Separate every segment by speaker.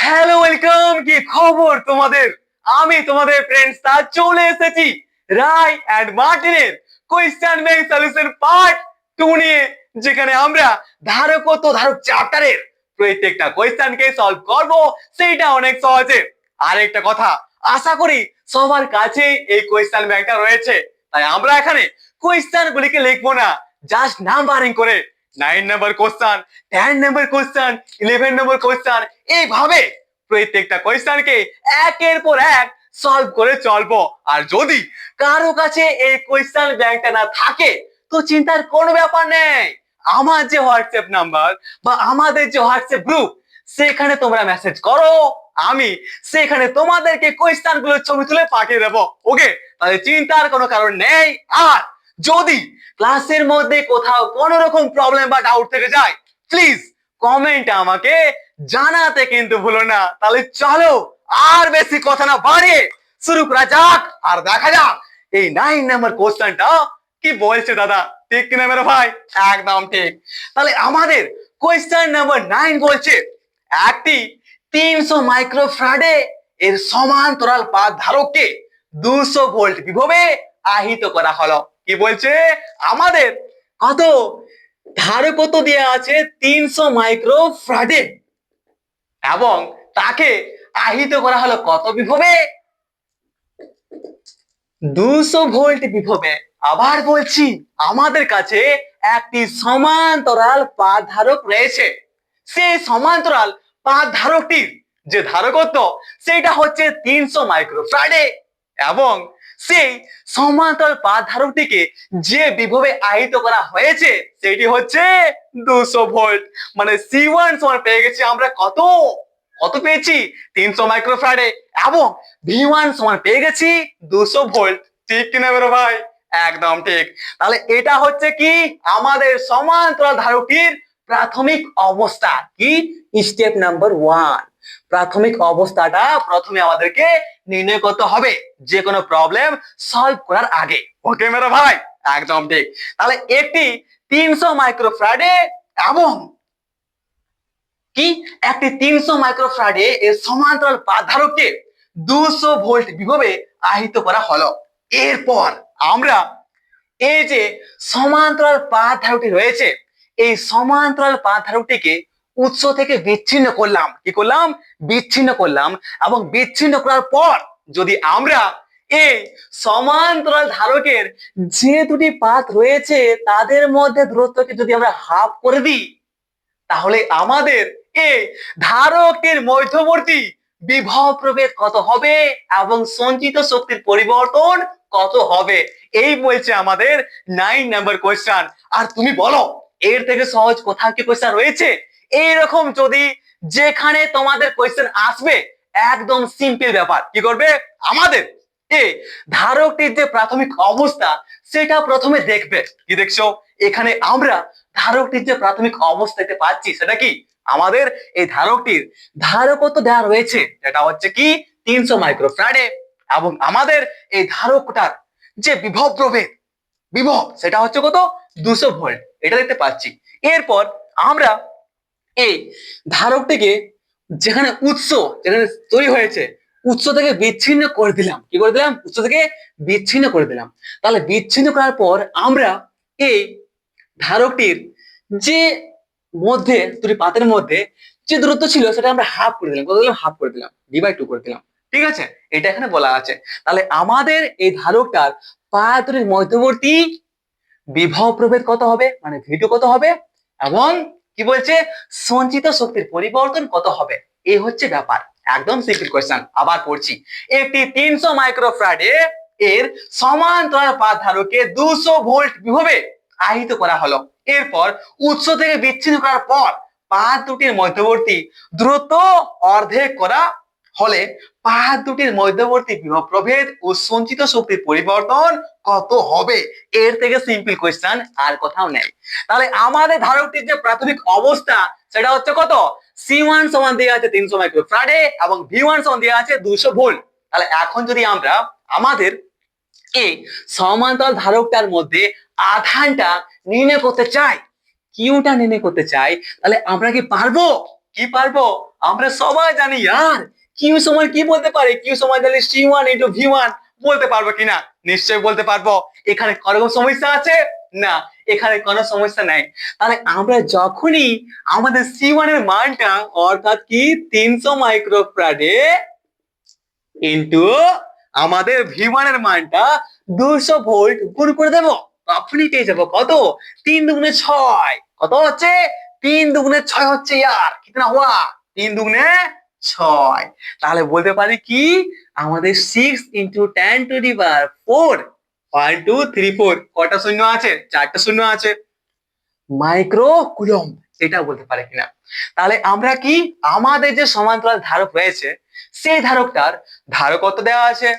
Speaker 1: Hello welcome, কি খবর তোমাদের? আমি তোমাদের ফ্রেন্ডস তা চলে এসেছি রায় এন্ড মার্টিনের কোয়েশ্চেন ব্যাংক সলিউশন পার্ট 2 নিয়ে, যেখানে আমরা ধারক ও ধারক চ্যাপ্টারের প্রত্যেকটা কোয়েশ্চেনকে সলভ করব, সেটা অনেক সহজে। আর একটা কথা, আশা করি সবার কাছে এই কোয়েশ্চেন ব্যাংকটা রয়েছে, তাই আমরা এখানে কোয়েশ্চেন গুলিকে লিখবো না, জাস্ট নাম্বারিং করে 9 নাম্বার কোশ্চেন, 10 নাম্বার কোশ্চেন, 11 নম্বর কোশ্চেন, এইভাবে প্রত্যেকটা কোশ্চেনকে একের পর এক সলভ করে চলবো। আর যদি কারো কাছে এই কোশ্চেন ব্যাংকটা না থাকে, তো চিন্তার কোনো ব্যাপার নেই। আমার যে হোয়াটসঅ্যাপ নাম্বার বা আমাদের যে হোয়াটসঅ্যাপ গ্রুপ, সেখানে তোমরা মেসেজ করো, আমি সেখানে তোমাদেরকে কোশ্চেন গুলোর ছবি তুলে পাঠিয়ে দেবো। ওকে, তাহলে চিন্তার কোনো কারণ নেই। আর যদি ক্লাসের মধ্যে কোথাও কোনো রকম প্রবলেম বা ডাউট থেকে যায়, প্লিজ কমেন্টে আমাকে জানাতে কিন্তু ভুলো না। তাহলে চলো আর বেশি কথা না বাড়িয়ে শুরু করা যাক, আর দেখা যাক এই 9 নাম্বার কোশ্চেনটা কি বলছে। দাদা ঠিক কিনা মেরে ভাই? একদম ঠিক। তাহলে আমাদের কোশ্চেন নাম্বার 9 বলছে, একটি 300 মাইক্রোফ্যারাডে এর সমান্তরাল পাত ধারককে 200 ভোল্ট বিভবে আহিত করা হলো। কি বলছে আমাদের? কত ধারক কত দেওয়া আছে? 300 মাইক্রোফ্যারাডে, এবং তাকে আহিত করা হলো কত বিভবে? 200 ভোল্ট বিভবে। আবার বলছি, আমাদের কাছে একটি সমান্তরাল পাত ধারক রয়েছে। সেই সমান্তরাল পাত ধারকটির যে ধারকত্ব, সেটা হচ্ছে 300 মাইক্রোফ্যারাডে, এবং সেই সমান্তরাল পাত ধারকটিকে যে বিভবে আহিত করা হয়েছে সেটি হচ্ছে 200 ভোল্ট। মানে C1 সমান পেয়ে গেছি আমরা কত কত পেয়েছি? 300 মাইক্রোফ্যারাডে, এবং V1 সমান পেয়ে গেছি 200 ভোল্ট। ঠিক কিনা বেরো ভাই? একদম ঠিক। তাহলে এটা হচ্ছে কি আমাদের সমান্তরাল ধারকটির প্রাথমিক অবস্থা। কি স্টেপ নাম্বার 1, প্রাথমিক অবস্থাটা প্রথমে আমাদেরকে নির্ণয় করতে হবে যে কোনো প্রবলেম সলভ করার আগে। ওকে মেরা ভাই? একদম ঠিক। তাহলে একটি 300 মাইক্রোফ্যারাডে এবং কি একটি 300 মাইক্রোফ্যারাডে এর সমান্তরাল পাত ধারককে 200 ভোল্ট বিভবে আহিত করা হলো। এরপর আমরা এই যে সমান্তরাল পাত ধারকটি রয়েছে, এই সমান্তরাল পাত ধারকটিকে উৎস থেকে বিচ্ছিন্ন করলাম। কি করলাম? বিচ্ছিন্ন করলাম। এবং বিচ্ছিন্ন করার পর যদি আমরা এই সমান্তরাল ধারকের যে দুটি পাত রয়েছে তাদের মধ্যে দূরত্বকে যদি আমরা হাফ করে দিই, তাহলে আমাদের এই ধারকের মধ্যবর্তী বিভব প্রভেদ কত হবে এবং সঞ্চিত শক্তির পরিবর্তন কত হবে, এই বলছে আমাদের 9 নাম্বার কোশ্চেন। আর তুমি বলো এর থেকে সহজ কোথাও কি কোশ্চেন রয়েছে? এইরকম যদি যেখানে তোমাদের কোশ্চেন আসবে, একদম সিম্পল ব্যাপার, কি করবে আমাদের এই ধারকটির যে প্রাথমিক অবস্থা সেটা প্রথমে দেখবে। কি দেখছো? এখানে আমরা ধারকটির যে প্রাথমিক অবস্থাতে পাচ্ছি, সেটা কি আমাদের এই ধারকটির ধারকত্ব দেওয়া রয়েছে, যেটা হচ্ছে কি 300 মাইক্রোফ্যারাডে, এবং আমাদের এই ধারকটার যে বিভব প্রভেদ, বিভব সেটা হচ্ছে কত? 200 ভোল্ট, এটা দেখতে পাচ্ছি। এরপর আমরা এই ধারকটিকে যেখানে উৎস যেখানে তৈরি হয়েছে, উৎস থেকে বিচ্ছিন্ন করে দিলাম। কি করে দিলাম? উৎস থেকে বিচ্ছিন্ন করে দিলাম। তাহলে বিচ্ছিন্ন করার পর আমরা এই ধারকটির যে মধ্যে দুটি পাতের মধ্যে যে দূরত্ব ছিল সেটা আমরা হাফ করে দিলাম। কত দিলাম? হাফ করে দিলাম, /2 করে দিলাম। ঠিক আছে, এটা এখানে বলা আছে। তাহলে আমাদের এই ধারকটার পাত দুটির মধ্যবর্তী বিভব প্রভেদ কত হবে, মানে V2 কত হবে, এবং কি বলছে সঞ্চিত শক্তির পরিবর্তন কত হবে, এই হচ্ছে ব্যাপার। একদম সিম্পল কোশ্চেন। আবার পড়ছি, একটি 300 মাইক্রোফ্যারাডে এর সমান্তরাল পাত ধারকে 200 ভোল্ট বিভবে আহিত করা হলো। এরপর উৎস থেকে বিচ্ছিন্ন করার পর পাত দুটির মধ্যবর্তী দূরত্ব অর্ধেক করা হলে পাত দুটির মধ্যবর্তী বিভব প্রভেদ ও সঞ্চিত শক্তির পরিবর্তন কত হবে। এর থেকে সিম্পল কোশ্চেন আর কোথাও নেই। তাহলে আমাদের ধারকটির যে প্রাথমিক অবস্থা সেটা হচ্ছে কত? C1 সমান দেওয়া আছে 300 মাইক্রোফ্যারাডে এবং V1 সমান দেওয়া আছে 200 ভোল্ট। তাহলে এখন যদি আমরা আমাদের এই সমান্তরাল ধারকটার মধ্যে আধানটা নির্ণয় করতে চাই, কিউটা নির্ণয় করতে চাই, তাহলে আমরা কি পারবো? কি পারবো? আমরা সবাই জানি यार কিউ সমান কি বলতে পারে, কিউ সমান তাহলে C1 ইনটু V1 বলতে পারবো কিনা? নিশ্চয়ই বলতে পারবো। এখানে কোনো সমস্যা আছে? না, এখানে কোনো সমস্যা নাই। তাহলে আমরা যখনই আমাদের C1 এর মানটা অর্থাৎ কি 300 মাইক্রোফ্যারাডে ইনটু আমাদের V1 এর মানটা 200 ভোল্ট গুণ করে দেব, তখনই পেয়ে যাবো কত? 3 দুগুণে 6। কত হচ্ছে? 3 দুগুণে 6 হচ্ছে यार, কিতনা হুয়া? 3 দুগুণে 6। তাহলে বলতে পারি কি আমাদের 6 ইনটু 10 টু দি পাওয়ার 4 1 2 3 4 কটা শূন্য আছে? 4টা শূন্য আছে, মাইক্রো কুলম্ব এটা বলতে পারে কিনা? তাহলে আমরা কি আমাদের যে সমান্তরাল ধারক রয়েছে সেই ধারকটার ধারকত্ব দেওয়া আছে,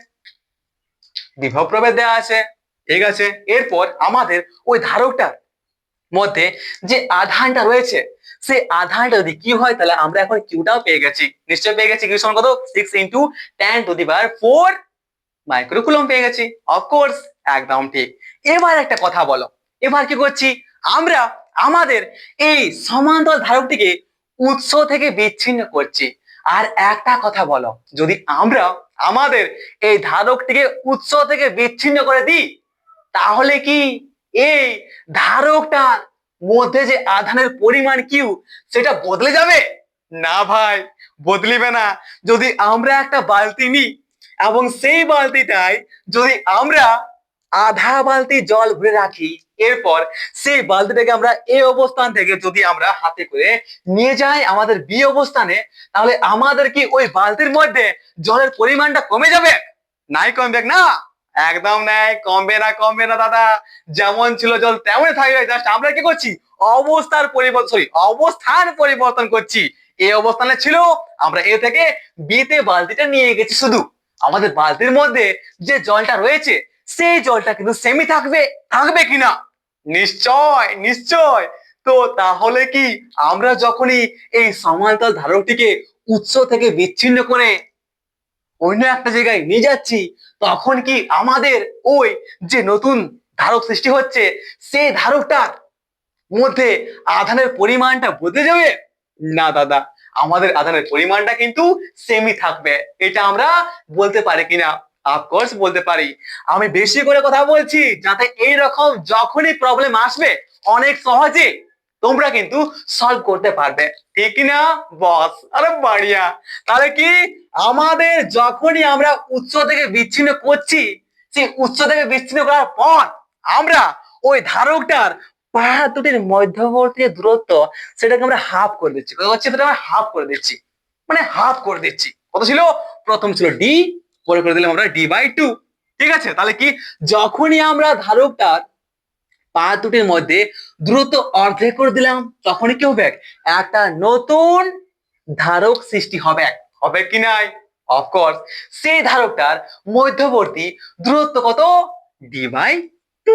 Speaker 1: বিভব প্রভেদ দেওয়া আছে, ঠিক আছে। এরপর আমাদের ওই ধারকটার মধ্যে যে আধানটা রয়েছে সেই আধানটা যদি কি হয় তাহলে আমরা এখন কিউটাও পেয়ে গেছি, নিশ্চয় পেয়ে গেছি। কিউ সমান কত? 6 into 10 two the power 4 microcoulomb পেয়ে গেছি, অফকোর্স একদম ঠিক। এবার একটা কথা বলো, এবার কি করছি আমরা আমাদের এই সমান্তরাল ধারকটিকে উৎস থেকে বিচ্ছিন্ন করছি। আর একটা কথা বলো, যদি আমরা আমাদের এই ধারকটিকে উৎস থেকে বিচ্ছিন্ন করে দিই তাহলে কি এই ধারকটার মধ্যে যে আধানের পরিমাণ কিউ সেটা বদলে যাবে? না ভাই, বদলিবে না। যদি আমরা একটা বালতি নিই এবং সেই বালতিটায় যদি আমরা আধা বালতি জল ভরে রাখি, এরপর সেই বালতিটাকে আমরা এ অবস্থান থেকে যদি আমরা হাতে করে নিয়ে যাই আমাদের বি অবস্থানে, তাহলে আমাদের কি ওই বালতির মধ্যে জলের পরিমাণটা কমে যাবে? নাই কমবে না, একদম নাই, কমবে না, কমবে না দাদা। যেমন ছিল জল তেমনই থাকবে, জাস্ট আমরা কি করছি অবস্থান পরিবর্তন করছি। এ অবস্থানে ছিল, আমরা এ থেকে বি তে বালতিটা নিয়ে গেছি, শুধু আমাদের বালতির মধ্যে যে জলটা রয়েছে সেই জলটা কিন্তু সেমই থাকবে, থাকবে কিনা? নিশ্চয় নিশ্চয়। তো তাহলে কি আমরা যখনই এই সমান্তরাল ধারকটিকে উৎস থেকে বিচ্ছিন্ন করে অন্য একটা জায়গায় নিয়ে যাচ্ছি তখন কি আমাদের ওই যে নতুন ধারক সৃষ্টি হচ্ছে সেই ধারকটার মধ্যে আধানের পরিমাণটা বদলে যাবে? না দাদা, আমাদের আধানের পরিমাণটা কিন্তু সেমই থাকবে। এটা আমরা বলতে পারি কিনা? অফকোর্স বলতে পারি। আমি বেশি করে কথা বলছি যাতে এইরকম যখনই প্রবলেম আসবে অনেক সহজে তোমরা কিন্তু সলভ করতে পারবে, ঠিক না বস? আরে বাড়িয়া। তাহলে কি আমাদের যখনই আমরা উৎস থেকে বিচ্ছিন্ন করছি সেই উৎস থেকে বিচ্ছিন্ন করার পর আমরা ওই ধারকটার পাহাড় দুটির মধ্যবর্তী দূরত্ব সেটাকে আমরা হাফ করে দিচ্ছি। কত হচ্ছে? সেটা আমরা হাফ করে দিচ্ছি, মানে হাফ করে দিচ্ছি। কত ছিল? প্রথম ছিল ডি, পরে করে দিলাম আমরা D/2, ঠিক আছে। তাহলে কি যখনই আমরা ধারকটার পা দুটির মধ্যে দ্রুত অর্ধেক করে দিলাম তখনই কি হবে? একটা নতুন ধারক সৃষ্টি হবে, হবে কি নাই? অফকোর্স। সেই ধারকটার মধ্যবর্তী দূরত্ব কত? D/2,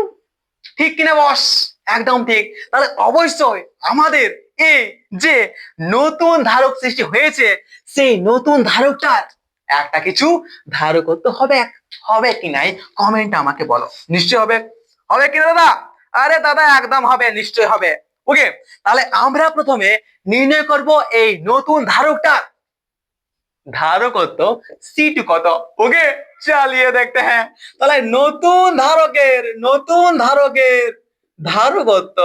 Speaker 1: ঠিক কিনা বস? একদম ঠিক। তাহলে অবশ্যই আমাদের এই যে নতুন ধারক সৃষ্টি হয়েছে সেই নতুন ধারকটার একটা কিছু ধারকত্ব হবে, হবে কি নাই কমেন্টে আমাকে বলো। নিশ্চয় হবে, হবে কিনা দাদা? আরে দাদা একদম হবে, নিশ্চয় হবে। ওকে, তাহলে আমরা প্রথমে নির্ণয় করব এই নতুন ধারকটার ধারকত্ব C2 কত। ওকে, চালিয়ে দেখতে হ্যাঁ। তাহলে নতুন ধারকের ধারকত্ব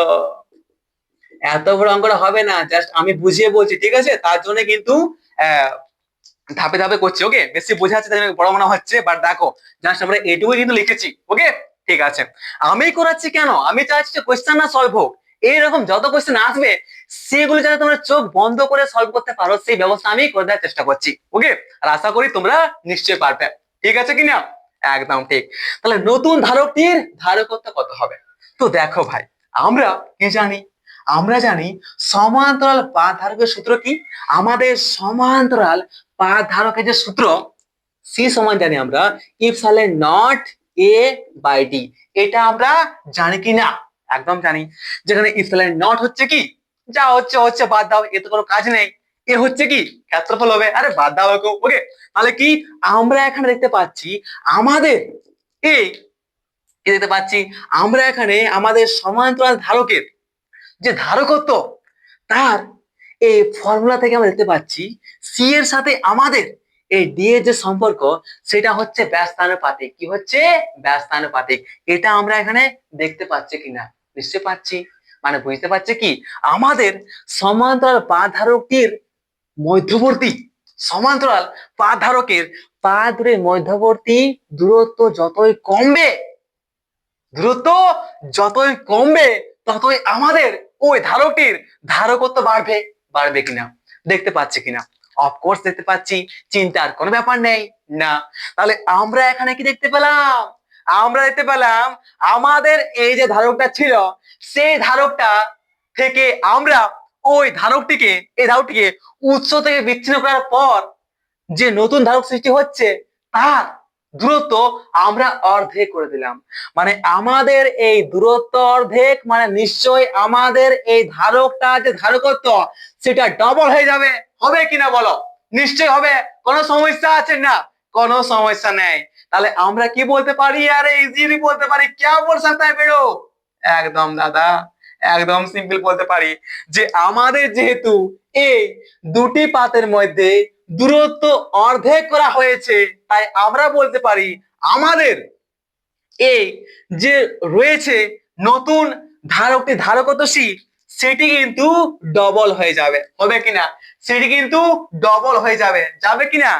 Speaker 1: এত বড় অঙ্কটা হবে না, জাস্ট আমি বুঝিয়ে বলছি, ঠিক আছে? তার জন্য কিন্তু ধাপে ধাপে করছি। ওকে, বেশি বোঝাচ্ছে তাই বড় মনে হচ্ছে, বাট দেখো জাস্ট আমরা এটুকুই কিন্তু লিখেছি। ওকে, ঠিক আছে। আমি করাচ্ছি কেন? আমি চাইছি যে কোয়েশ্চেন না সলভ হোক, এইরকম যত কোয়েশ্চেন আসবে সেগুলো যাতে তোমরা চোখ বন্ধ করে সলভ করতে পারো সেই ব্যবস্থা আমি করে দেওয়ার চেষ্টা করছি। ওকে, আর আশা করি তোমরা নিশ্চয়ই পারবে, ঠিক আছে কিনা? একদম ঠিক। তাহলে নতুন ধারকটির ধারকত্ব কত হবে? তো দেখো ভাই, আমরা কি জানি? আমরা জানি সমান্তরাল পাত ধারকের সূত্র কি? আমাদের সমান্তরাল পাত ধারকের যে সূত্র সি সমান জানি আমরা epsilon nought A by D. এটা আমরা জানি কি না? একদম জানি। যেখানে ইপসাইলন নট হচ্ছে কি, যা হচ্ছে হচ্ছে, বাদ দাও, এতে কোনো কাজ নেই। এ হচ্ছে কি ক্ষেত্রফল হবে, আরে বাদ দাও। ওকে, তাহলে কি আমরা এখানে দেখতে পাচ্ছি আমাদের এই কি দেখতে পাচ্ছি আমরা এখানে আমাদের সমান্তরাল ধারকের যে ধারকত্ব তার এই ফর্মুলা থেকে আমরা দেখতে পাচ্ছি সি এর সাথে আমাদের এই ডি এর যে সম্পর্ক সেটা হচ্ছে ব্যস্তানুপাতিক। কি হচ্ছে? ব্যস্তানুপাতিক। এটা আমরা এখানে দেখতে পাচ্ছি কিনা? নিশ্চয়ই পাচ্ছি। মানে বুঝতে পারছে কি আমাদের সমান্তরাল পাত ধারকটির মধ্যবর্তী সমান্তরাল পাত ধারকের পা দুটির মধ্যবর্তী দূরত্ব যতই কমবে, দ্রুত যতই কমবে ততই আমাদের ওই ধারকটির ধারকত্ব বাড়বে। বাড়বে কিনা দেখতে পাচ্ছি কিনা? অফকোর্স দেখতে পাচ্ছি, চিন্তার কোনো ব্যাপার নেই না। তাহলে আমরা এখানে কি দেখতে পেলাম? আমরা দেখতে পেলাম আমাদের এই যে ধারকটা ছিল সেই ধারকটা থেকে আমরা ওই ধারকটিকে এই ধারকটিকে উৎস থেকে বিচ্ছিন্ন করার পর যে নতুন ধারক সৃষ্টি হচ্ছে তার দূরত্ব আমরা অর্ধেক করে দিলাম। মানে আমাদের এই দূরত্ব অর্ধেক, মানে নিশ্চয়ই আমাদের এই ধারকটা যে ধারকত্ব সেটা ডবল হয়ে যাবে। হবে কিনা বলো? নিশ্চয়ই হবে। কোনো সমস্যা আছে? না, কোনো সমস্যা নেই। তাহলে আমরা কি বলতে পারি? আরে ইজিলি বলতে পারি। क्या बोल सकता है बेड़ो? একদম দাদা, একদম সিম্পল বলতে পারি যে আমাদের যেহেতু এই দুটি পাতের মধ্যে দূরত্ব অর্ধেক করা হয়েছে তাই আমরা বলতে পারি আমাদের এই যে রয়েছে নতুন ধারকটি ধারকত্ব সি সেটি কিন্তু ডবল হয়ে যাবে। হবে কিনা? সেটি কিন্তু ডবল হয়ে যাবে। যাবে কিনা?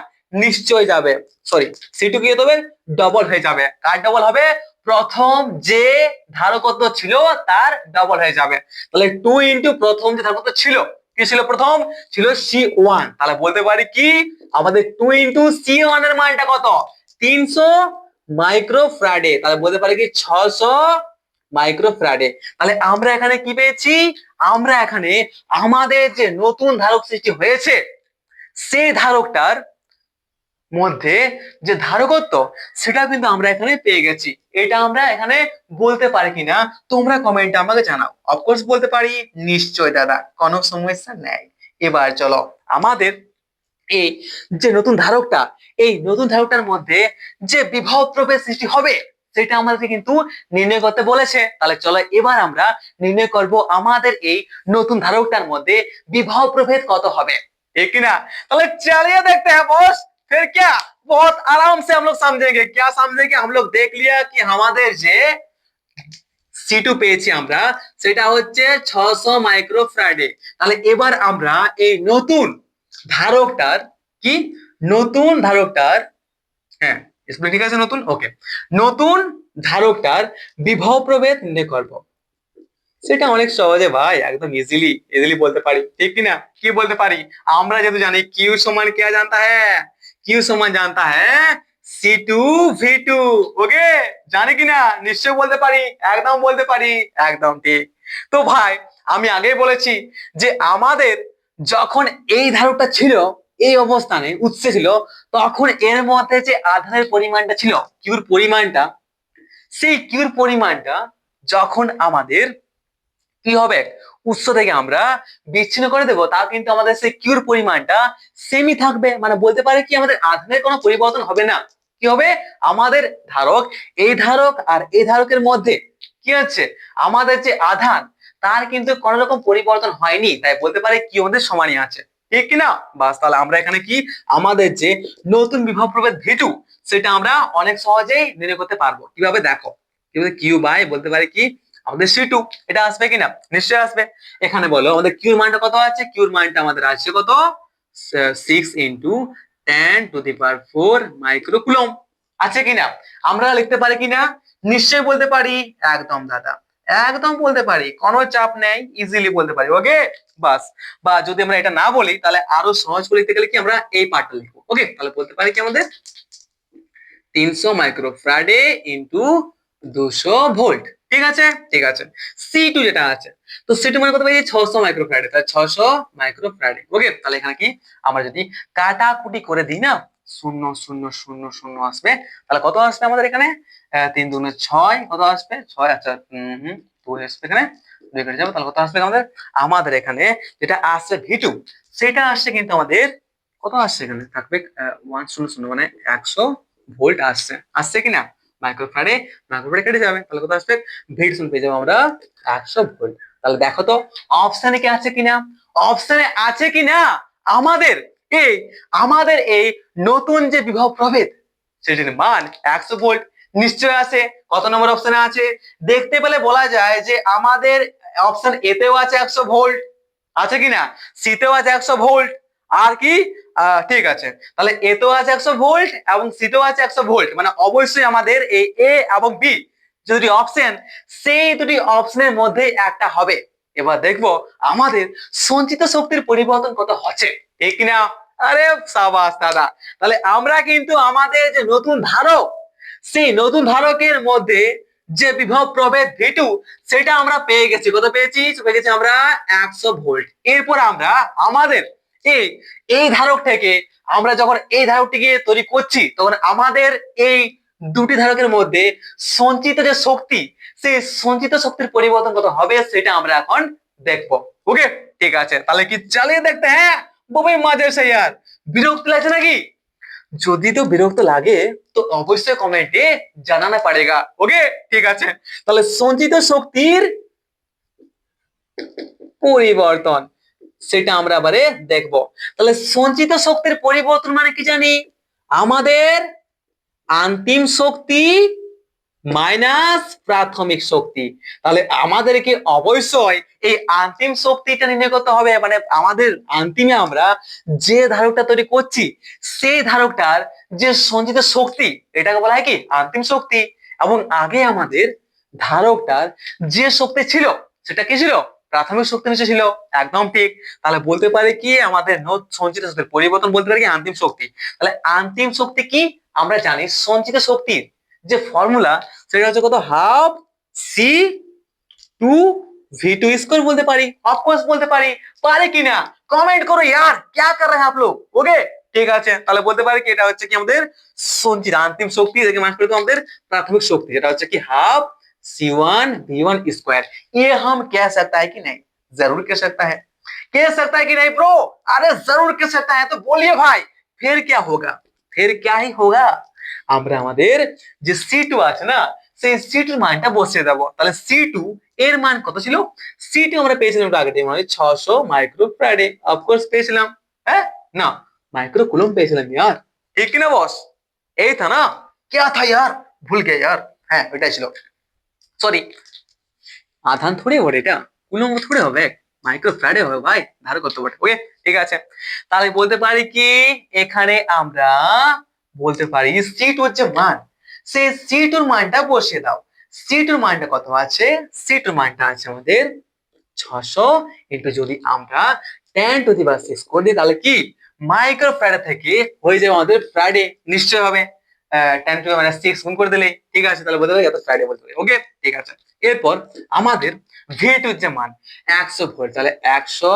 Speaker 1: নিশ্চয় যাবে। সরি, সিটু কি হবে? ডবল হয়ে যাবে। কার ডবল হবে? প্রথম যে ধারকত্ব ছিল তার ডবল হয়ে যাবে। তাহলে 2 ইনটু প্রথম যে ধারকত্ব ছিল, কি ছিল? প্রথম ছিল C1। তাহলে বলতে পারি কি আমাদের 2 ইনটু C1 এর মানটা কত? 300 মাইক্রোফ্যারাডে। তাহলে বলতে পারি কি 600 মাইক্রোফ্যারাডে। তাহলে আমরা এখানে কি পেয়েছি? আমরা এখানে আমাদের যে নতুন ধারক সৃষ্টি হয়েছে সেই ধারকটার মধ্যে যে ধারকত্ব সেটা কিন্তু আমরা এখানে পেয়ে গেছি। এটা আমরা এখানে বলতে পারি কিনা তোমরা কমেন্টে আমাকে জানাও। অফকোর্স বলতে পারি। নিশ্চয় দাদা, কোনো সমস্যা নেই। এবার চলো আমাদের এই যে নতুন ধারকটা, এই নতুন ধারকটার মধ্যে যে বিভব প্রভেদ সৃষ্টি হবে সেটা আমাদেরকে কিন্তু নির্ণয় করতে বলেছে। তাহলে চলো এবার আমরা নির্ণয় করব আমাদের এই নতুন ধারকটার মধ্যে বিভব প্রভেদ কত হবে। ঠিক না? তাহলে चलिए देखते हैं बॉस। फिर क्या बहुत आराम से हम लोग समझेंगे। क्या समझेंगे? हम लोग देख लिया कि আমাদের যে C2 পেয়েছি আমরা সেটা হচ্ছে 600 মাইক্রোফ্যারাডে। তাহলে এবার আমরা এই নতুন ধারকটার কি নতুন ধারকটার হ্যাঁ স্পেলিং ঠিক আছে নতুন? ওকে, নতুন ধারকটার বিভব প্রভেদ নির্ণয় করব। সেটা অনেক সহজে ভাই, একদম ইজিলি ইজিলি বলতে পারি। ঠিক কি না? কি বলতে পারি? আমরা যেহেতু জানি কিউ সমান क्या जानता है? কিউ সমান जानता है C2V2। ওকে, জানি কিনা? নিশ্চয় বলতে পারি, একদম বলতে পারি, একদম ঠিক। তো ভাই আমি আগেই বলেছি যে আমাদের যখন এই ধারকটা ছিল এই অবস্থানে উৎসে ছিল তখন এর মধ্যে যে আধানের পরিমাণটা ছিল কিউর পরিমাণটা, সেই কিউর পরিমাণটা যখন আমাদের কি হবে উৎস থেকে আমরা বিচ্ছিন্ন করে দেবো তা কিন্তু আমাদের সেই কিউর পরিমাণটা সেমই থাকবে। মানে বলতে পারে কি আমাদের আধানের কোনো পরিবর্তন হবে না। কি হবে? আমাদের ধারক এই ধারক আর এই ধারকের মধ্যে কি হচ্ছে আমাদের যে আধান তার কিন্তু কোনো রকম পরিবর্তন হয়নি। তাই বলতে পারে কি আমাদের সমানই আছে। ঠিক কিনা? বাস, তাহলে আমরা এখানে কি আমাদের যে নতুন বিভব প্রভেদ V2 সেটা আমরা অনেক সহজেই নির্ণয় করতে পারবো। কিভাবে? দেখো কিভাবে কিউ বাই বলতে পারে কি আমাদের C2 এটা আসবে কিনা? নিশ্চয়ই আসবে। এখানে বলো আমাদের কিউর মানটা কত আছে? কিউর মানটা আমাদের আসছে কত? 6 ইনটু 10⁴ মাইক্রোকুলম আছে কিনা? আমরা লিখতে পারি কিনা? নিশ্চয়ই বলতে পারি। একদম দাদা, একদম বলতে পারি, কোনো চাপ নেই, ইজিলি বলতে পারি। ওকে বাস। বা যদি আমরা এটা না বলি তাহলে আরো সহজ করে লিখতে গেলে কি আমরা এই পার্টটা লিখবো। ওকে, তাহলে বলতে পারি কি আমাদের 300 মাইক্রোফ্যারাডে ইনটু 200 ভোল্ট। ঠিক আছে, ঠিক আছে। C2 যেটা আছে তো C2 মানে কত পাই? 600 মাইক্রোফ্যারাডে। তাহলে 600 মাইক্রোফ্যারাডে। ওকে, তাহলে এখানে কি আমরা যদি কাটাকুটি করে দিই না 0 0 0 0 আসবে। তাহলে কত আসবে আমাদের এখানে? 3 2 6 কত আসবে? 6। আচ্ছা 2 আসবে এখানে, 2 কেটে যাবে। তাহলে কত আসবে আমাদের? আমাদের এখানে যেটা আসছে V2 সেটা আসছে কিন্তু আমাদের কত আসছে? এখানে থাকবে 100 মানে 100 ভোল্ট আসছে। আসছে কিনা? মাইক্রোফ্যারাডে মাইক্রোফ্যারাডে কেটে যাবে। তাহলে কত আসবে? V2 পেয়ে যাবো আমরা 100 ভোল্ট। তাহলে দেখো তো অপশনে কি আছে কিনা, অপশনে আছে কিনা আমাদের এই এই নতুন যে বিভব প্রভেদ সেটির মান 100 ভোল্ট নিশ্চয় আছে। কত নম্বর অপশনে আছে দেখতে পেলে বলা যায় যে আমাদের অপশন এ তেও আছে 100 ভোল্ট, আছে কিনা, সি তেও আছে 100 ভোল্ট, আর কি ঠিক আছে, তাহলে এ তেও আছে 100 ভোল্ট এবং সি তেও আছে 100 ভোল্ট, মানে অবশ্যই আমাদের এই এ এবং বি যে দুটি অপশন সেই দুটি অপশনের মধ্যে একটা হবে। এবার দেখবো আমাদের সঞ্চিত শক্তির পরিবর্তন কত হচ্ছে, ঠিক কিনা। আরে সাবাস দাদা, তাহলে আমরা কিন্তু আমাদের যে নতুন ধারক সেই নতুন ধারকের মধ্যে যে বিভব প্রভেদ V2 সেটা আমরা পেয়ে গেছি। কত পেয়েছি? পেয়ে গেছি আমরা 100 ভোল্ট। এরপর আমরা আমাদের এই ধারক থেকে আমরা যখন এই ধারকটিকে তৈরি করছি তখন আমাদের এই দুটি ধারকের মধ্যে সঞ্চিত যে শক্তি সেই সঞ্চিত শক্তির পরিবর্তন কত হবে সেটা আমরা এখন দেখবো। ওকে ঠিক আছে, তাহলে কি চালিয়ে দেখতে হ্যাঁ বই মজা সে यार, বিরক্ত লাগছে নাকি? যদি তো বিরক্ত লাগে তো অবশ্যই কমেন্টে জানানা পড়েগা। ওকে ঠিক আছে, তাহলে সঞ্চিত শক্তির পরিবর্তন সেটা আমরা এবারে দেখব। তাহলে সঞ্চিত শক্তির পরিবর্তন মানে কি জানি, আমাদের অন্তিম শক্তি মাইনাস প্রাথমিক শক্তি। তাহলে আমাদেরকে অবশ্যই এই অন্তিম শক্তিটা নির্ণয় করতে হবে, মানে আমাদের অন্তিমে আমরা যে ধারকটা তৈরি করছি সেই ধারকটার যে সঞ্চিত শক্তি এটাকে বলা হয় কি অন্তিম শক্তি, এবং আগে আমাদের ধারকটার যে শক্তি ছিল সেটা কি ছিল, প্রাথমিক শক্তি নিচে ছিল। একদম ঠিক, তাহলে বলতে পারে কি আমাদের সঞ্চিত শক্তির পরিবর্তন বলতে পারে কি অন্তিম শক্তি। তাহলে অন্তিম শক্তি কি আমরা জানি, সঞ্চিত শক্তির যে ফর্মুলা সেটা হচ্ছে কত, half C two V2 square বলতে পারি, অফকোর্স বলতে পারি, পারে কিনা কমেন্ট করো यार, क्या कर रहे हैं आप लोग। ওকে ঠিক আছে, তাহলে বলতে পারি কি এটা হচ্ছে কি আমাদের সঞ্চিত অন্তিম শক্তি, এটাকে মান করে দাও আমাদের প্রাথমিক শক্তি, যেটা হচ্ছে কি হাফ C1 V1 स्क्वायर। ये हम कह सकता है कि नहीं, जरूर कह सकता है, कह सकता है कि नहीं ब्रो, अरे जरूर कह सकता है, तो बोलिए भाई फिर क्या होगा, फिर क्या ही होगा, আমরা আমাদের যে C2 আছে না সেই C2 এর মানটা বসিয়ে দেব। তাহলে C2 এর মান কত ছিল, C2 আমরা পেয়েছিলাম একটু আগে, মানে 600 মাইক্রোফ্যারাডে, অফকোর্স পেয়েছিলাম, হ্যাঁ না মাইক্রো কুলম পেয়েছিলাম यार, ঠিক কি না বস, এই था ना, क्या था यार, ভুল गया यार, হ্যাঁ ওইটাই ছিল, সরি আধান থোড়ে ওর, এটা কুলম থোড়ে হবে, মাইক্রোফ্যারাডে হবে ভাই, ধার করতে পারে। ওকে ঠিক আছে, তাহলে বলতে পারি কি এখানে আমরা বলতে পারি C2 এর যে মান সেই C2 এর মানটা বসিয়ে দাও। C2 এর মানটা কত আছে, C2 এর মানটা আছে আমাদের 600 ইনটু যদি আমরা 10 টু দি পাওয়ার 6 করে দিই তাহলে কি মাইক্রোফ্যারাডে থেকে হয়ে যাবে আমাদের ফ্যারাডে, নিশ্চয় হবে 10 টু দি পাওয়ার 6 গুণ করে দিলে, ঠিক আছে, তাহলে বলতে পারি এত ফ্যারাডে বলতে পারি। ওকে ঠিক আছে, এরপর আমাদের V2 এর যে মান 100 ভোল্ট, তাহলে 100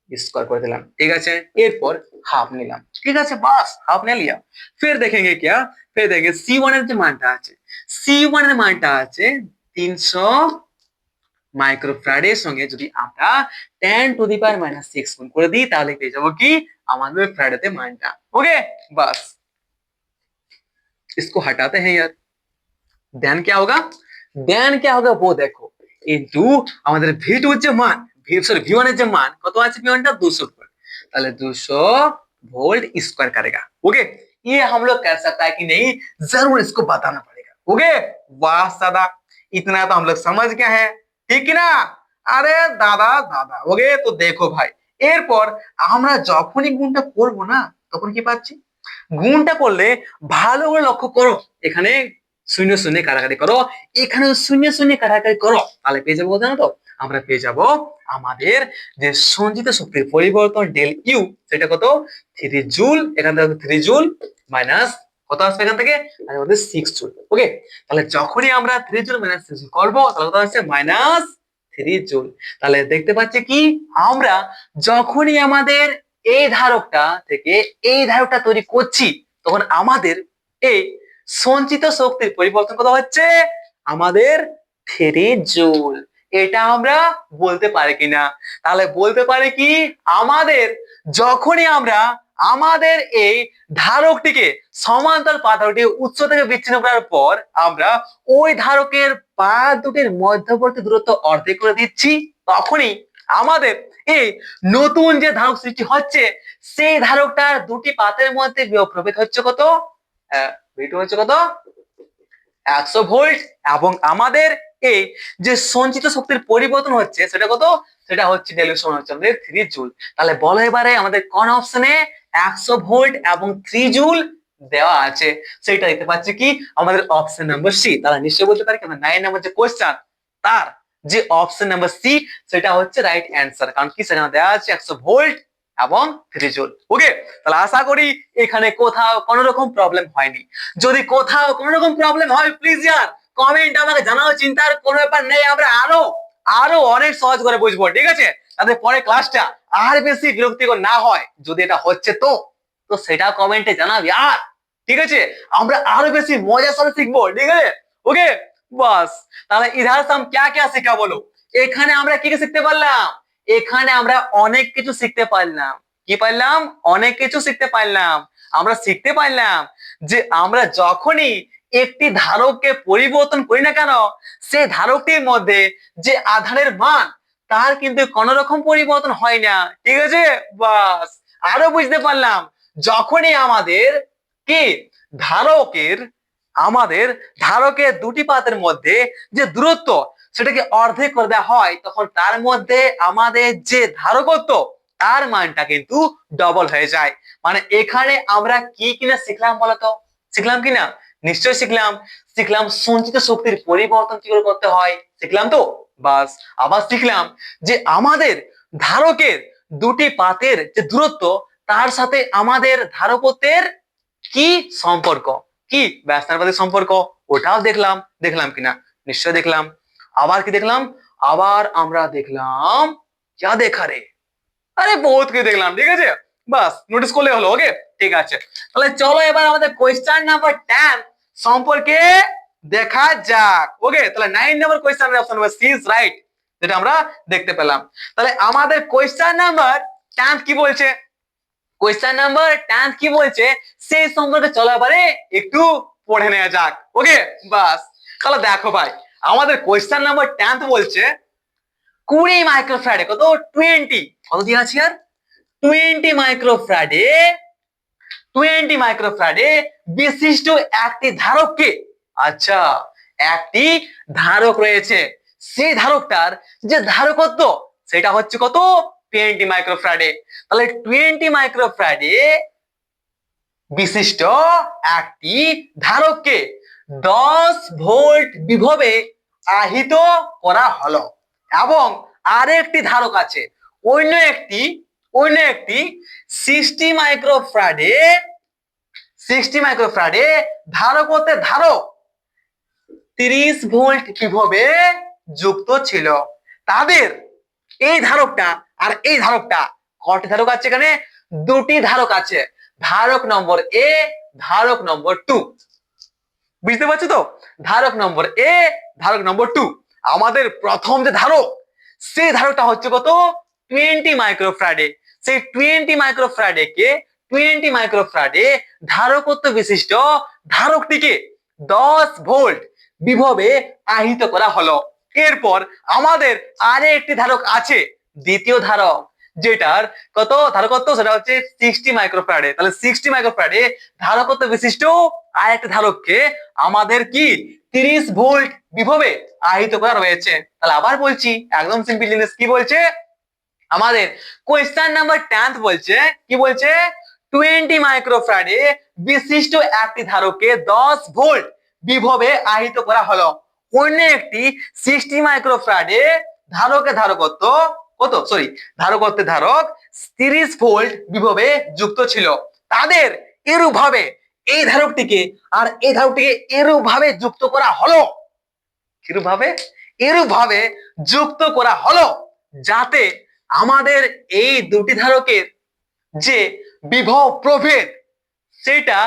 Speaker 1: स्क्वायर कर दिलाम, ठीक है, एरपर हाफ निलाम, ठीक है, बस हाफ ने लिया। फिर देखेंगे क्या, फिर देखेंगे C1 এর যে মানটা আছে, C1 এর মানটা আছে 300 মাইক্রোফ্যারাডের সঙ্গে যদি আমরা 10 টু দি পাওয়ার -6 গুণ করে দিই তাহলে পেয়ে যাবো কি আমাদের ফ্যারাডেতে মানটা। ओके बस इसको हटाते हैं यार, देन क्या होगा, देन क्या होगा वो देखो, इनटू আমাদের V2 এর যে মান, सॉरी V1 এর যে মান কত আছে, V1 টা 200 ভোল্ট, তাহলে 200 वोल्ट स्क्वायर करेगा। ओके ये हम लोग कर सकता है कि नहीं, जरूर इसको बताना पड़ेगा। ओके वाह सादा, इतना तो हम लोग समझ गए हैं, ঠিক না, আরে দাদা দাদা। ওকে তো দেখো ভাই, এরপর আমরা যখনই গুণটা করব না তখন কি পাচ্ছি, গুণটা করলে ভালো করে লক্ষ্য করো, এখানে শূন্য শূন্য কাটাকাটি করো, এখানে শূন্য শূন্য কাটাকাটি করো, তাহলে পেয়ে যাবো জানো তো, আমরা পেয়ে যাব আমাদের যে সঞ্চিত শক্তির পরিবর্তন ডেল ইউ সেটা কত 3 জুল, এখান থেকে 3 জুল মাইনাস কত আসবে এখান থেকে আমাদের 6 জুল। ওকে তাহলে যখনই আমরা 3 জুল মাইনাস 6 জুল করব তাহলে কত আসছে মাইনাস 3 জুল। তাহলে দেখতে পাচ্ছি কি আমরা যখনই আমাদের এই ধারকটা থেকে এই ধারকটা তৈরি করছি তখন আমাদের এই সঞ্চিত শক্তির পরিবর্তন কত হচ্ছে, আমাদের 3 জুল। এটা আমরা বলতে পারি কিনা, তাহলে বলতে পারি কি আমাদের যখনই আমরা আমাদের এই ধারকটিকে সমান্তরাল পা ধারকটি উৎস থেকে বিচ্ছিন্ন করার পর আমরা ওই ধারকের পা দুটির মধ্যবর্তী দূরত্ব অর্ধেক করে দিচ্ছি, তখনই আমাদের এই নতুন যে ধারক সৃষ্টি হচ্ছে সেই ধারকটার দুটি পাতের মধ্যে বিভব প্রভেদ হচ্ছে কত? হচ্ছে কত? 100 ভোল্ট। এবং আমাদের এই যে সঞ্চিত শক্তির পরিবর্তন হচ্ছে সেটা কত? সেটা হচ্ছে ডেলিউ সমান হচ্ছে আমাদের 3 জুল। তাহলে বলো এবারে আমাদের কোন অপশনে 100 ভোল্ট এবং 3 জুল দেওয়া আছে? সেটা দিতে পারছি কি আমাদের অপশন নাম্বার সি। তাহলে নিশ্চয়ই বলতে পারি আমরা 9 নাম্বার যে কোশ্চেন তার যে অপশন নাম্বার সি সেটা হচ্ছে রাইট অ্যান্সার। কারণ কি সেখানে দেওয়া আছে 100 ভোল্ট এবং 3 জুল। ওকে, তাহলে আশা করি এখানে কোথাও কোনো রকম প্রবলেম হয়নি। যদি কোথাও কোনো রকম প্রবলেম হয় প্লিজ ইয়ার কমেন্ট আমাকে জানাও, চিন্তার কোনো ব্যাপার নেই, আমরা আরো অনেক সহজ করে বুঝবো, ঠিক আছে? তাতে পরে ক্লাসটা আর বেশি বিরক্তিকর না হয়। যদি এটা হচ্ছে তো সেটা কমেন্টে জানাবি আর, ঠিক আছে? আমরা আরো বেশি মজার সাথে শিখবো, ঠিক আছে? ওকে বাস, তাহলে ইধার সে হাম क्या क्या सीखा বলো? এখানে আমরা কি কি শিখতে পারলাম? এখানে আমরা অনেক কিছু শিখতে পারলাম। কি পারলাম? অনেক কিছু শিখতে পারলাম। আমরা শিখতে পারলাম যে আমরা যখনই একটি ধারককে পরিবর্তন করি না কেন সেই ধারকটির মধ্যে যে আধানের মান তার কিন্তু কোন রকম পরিবর্তন হয় না, ঠিক আছে? বাস, আরো বুঝতে পারলাম যখনই আমাদের কি ধারকের দুটি পাতের মধ্যে যে দূরত্ব সেটাকে অর্ধেক করে দেওয়া হয় তখন তার মধ্যে আমাদের যে ধারকত্ব তার মানটা কিন্তু ডবল হয়ে যায়। মানে এখানে আমরা কি কিনা শিখলাম বলতো? শিখলাম কিনা? নিশ্চয়ই শিখলাম সঞ্চিত শক্তির পরিবর্তন কি করে করতে হয়, শিখলাম তো। বাস, আবার শিখলাম যে আমাদের ধারকের দুটি পাতের যে দূরত্ব তার সাথে আমাদের ধারকত্বের কি সম্পর্ক, কি ব্যস্তানুপাতিক সম্পর্ক, ওটাও দেখলাম কিনা? নিশ্চয় দেখলাম। আবার কি দেখলাম? আবার আমরা দেখলাম যা দেখা রে, আরে বহুত কিছু দেখলাম, ঠিক আছে? বাস, নোটিস করলে হলো। ওকে, ঠিক আছে, তাহলে চলো এবার আমাদের কোয়েশ্চেন নাম্বার 10 সম্পর্কে দেখা যাক। ওকে, তাহলে 9 নাম্বার কোয়েশ্চেনের option number C is right, যেটা আমরা দেখতে পেলাম। তাহলে আমাদের কোয়েশ্চেন নাম্বার 10 কি বলছে? কোয়েশ্চেন নাম্বার 10 কি বলছে সেই সম্পর্কে চলো এবারে একটু পড়ে নেওয়া যাক। ওকে বাস, তাহলে দেখো ভাই আমাদের কোয়েশ্চেন নাম্বার 10 বলছে 20 মাইক্রোফ্যারাডে কত 20 কত দিয়ে আছে আর 20 মাইক্রোফ্যারাডে 20 মাইক্রোফ্যারাডে বিশিষ্ট একটি ধারককে, আচ্ছা একটি ধারক রয়েছে, সেই ধারকটার যে ধারকত্ব সেটা হচ্ছে কত 20 মাইক্রোফ্যারাডে। তাহলে 20 মাইক্রোফ্যারাডে বিশিষ্ট একটি ধারককে 10 ভোল্ট বিভবে আহিত করা হলো এবং আরেকটি ধারক আছে অন্য একটি 60 মাইক্রোফ্যারাডে ধারকত্বের ধারক 30 ভোল্ট বিভবে যুক্ত ছিল। তাদের এই ধারকটা আর এই ধারকটা কয়টি ধারক আছে? এখানে দুটি ধারক আছে, ধারক নম্বর এ, ধারক নম্বর 2। বুঝতে পারছো তো? ধারক নম্বর এ, ধারক নম্বর 2। আমাদের প্রথম যে ধারক সেই ধারকটা হচ্ছে কত 20 মাইক্রোফ্যারাডে। সেই 20 মাইক্রোফ্যারাডে ধারকত্ব বিশিষ্ট ধারকটিকে 10 ভোল্ট বিভবে আহিত করা হলো। এরপর আমাদের আরে একটি ধারক আছে, দ্বিতীয় ধারক, যেটার কত ধারকত্ব সেটা হচ্ছে 60 মাইক্রোফ্যারাডে। তাহলে 60 মাইক্রোফ্যারাডে ধারকত্ব বিশিষ্ট আরেকটা ধারককে আমাদের কি 30 ভোল্ট বিভবে আহিত করা রয়েছে। তাহলে আবার বলছি একদম সিম্পল জিনিস, কি বলছে আমাদের কোয়েশ্চেন নাম্বার 10 বলছে, কি বলছে 20 মাইক্রোফ্যারাডে বিশিষ্ট একটি ধারককে 10 ভোল্ট বিভবে আহিত করা হলো। অন্য একটি 60 মাইক্রোফ্যারাডে ধারকত্ব কত ধারকত্বের ধারক 30 ভোল্ট বিভবে যুক্ত ছিল। তাদের এরূপভাবে এই ধারকটিকে আর এই ধারকটিকে এরূপভাবে যুক্ত করা হলো, এরূপভাবে যুক্ত করা হলো যাতে আমাদের এই দুটি ধারকের যে বিভব প্রভেদ সেটা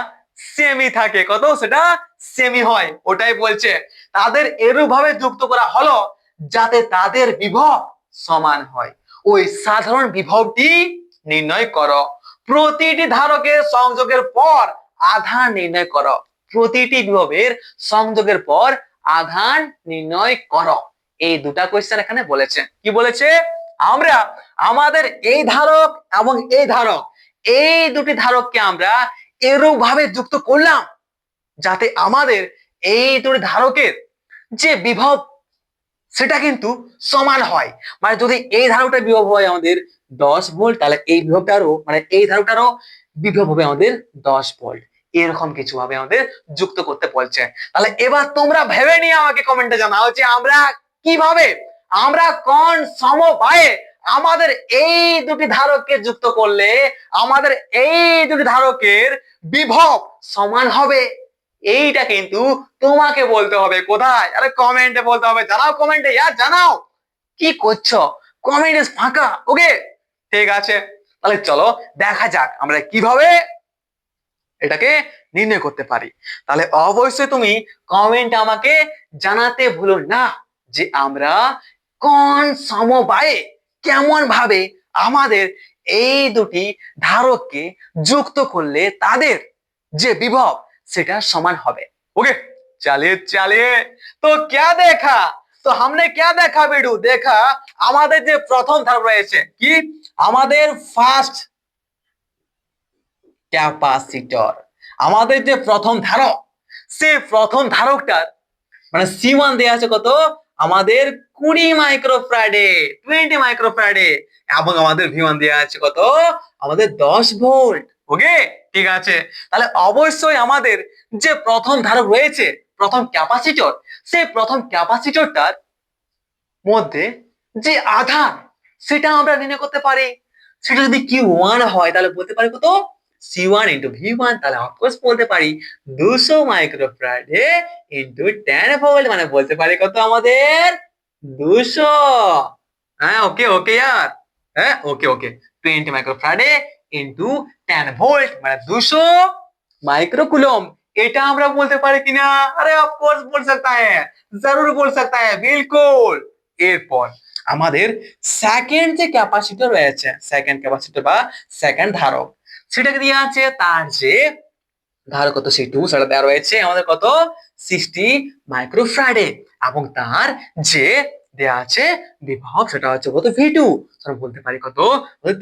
Speaker 1: সেমই থাকে। কত? সেটা সেমই হয়, ওটাই বলছে তাদের এরূপভাবে যুক্ত করা হলো যাতে তাদের বিভব সমান হয়। ওই সাধারণ বিভবটি নির্ণয় করো। প্রতিটি ধারকের সংযোগের পর আধান নির্ণয় করো। প্রতিটি বিভবের সংযোগের পর আধান নির্ণয় করো। এই দুটা কোয়েশ্চেন এখানে বলেছে। কি বলেছে? আমরা আমাদের এই ধারক এবং এই ধারক, এই দুটি ধারককে আমরা এরূপ ভাবে যুক্ত করলাম যাতে আমাদের এই দুটি ধারকের যে বিভব সেটা কিন্তু সমান হয়। মানে যদি এই ধারকটার বিভব হয় আমাদের 10 ভোল্ট, তাহলে এই বিভবটারও মানে এই ধারকটারও বিভব হবে আমাদের 10 ভোল্ট। এরকম কিছু ভাবে আমাদের যুক্ত করতে বলছে। তাহলে এবার তোমরা ভেবে নিয়ে আমাকে কমেন্টে জানাও যে আমরা কিভাবে, আমরা কোন সমবায়ে আমাদের এই দুটি ধারককে যুক্ত করলে আমাদের এই দুটি ধারকের বিভব সমান হবে। এইটা কিন্তু তোমাকে বলতে হবে। কোথায়? আরে কমেন্টে বলতে হবে। জানাও কমেন্টে, ইয়ার জানাও কি করছো। কমেন্ট ফাঁকা। ওকে, ঠিক আছে, তাহলে চলো দেখা যাক আমরা কিভাবে এটাকে নির্ণয় করতে পারি। তাহলে অবশ্যই তুমি কমেন্ট আমাকে জানাতে ভুলো না যে আমরা কোন সমবায়ে কেমন ভাবে আমাদের এই দুটি ধারককে যুক্ত করলে তাদের যে বিভব সেটা সমান হবে। ओके, चलिए चलिए। तो क्या देखा? तो हमने क्या देखा बेडू? देखा আমাদের যে প্রথম ধারক রয়েছে কি আমাদের ফার্স্ট ক্যাপাসিটর, আমাদের যে প্রথম ধারক, সেই প্রথম ধারকটার মানে C1 দেয়া আছে কত? আমাদের 20 মাইক্রোফ্যারাডে, 20 মাইক্রোফ্যারাডে, এবং আমাদের V1 দেয়া আছে কত? আমাদের 10 ভোল্ট। ওকে, ঠিক আছে। তাহলে অবশ্যই আমাদের যে প্রথম ধারক রয়েছে, প্রথম ক্যাপাসিটর, সেই প্রথম ক্যাপাসিটরটার মধ্যে যে আধান সেটা আমরা নির্ণয় করতে পারি। সেটা যদি Q1 হয় তাহলে বলতে পারি কত? C1 into V1। তাহলে অফকোর্স বলতে পারি 200 মাইক্রোফ্যারাডে into 10 ভোল্ট, মানে বলতে পারি কত আমাদের 200। হ্যাঁ, ওকে ওকে यार, হ্যাঁ ওকে ওকে, 20 মাইক্রোফ্যারাডে into 10 ভোল্ট মানে 200 মাইক্রোকুলম। এটা আমরা বলতে পারি কিনা? আরে অফকোর্স বল सकता है, जरूर बोल सकता है, बिल्कुल। এরপর আমাদের সেকেন্ড যে ক্যাপাসিটর রয়েছে, সেকেন্ড ক্যাপাসিটর বা সেকেন্ড ধারক, সেটাকে দেওয়া আছে তার যে ধারক কত C2 সেটা দেওয়া রয়েছে আমাদের কত 60 মাইক্রোফ্যারাডে, এবং তার যে দেওয়া আছে বিভব সেটা হচ্ছে কত V2। আমরা বলতে পারি কত?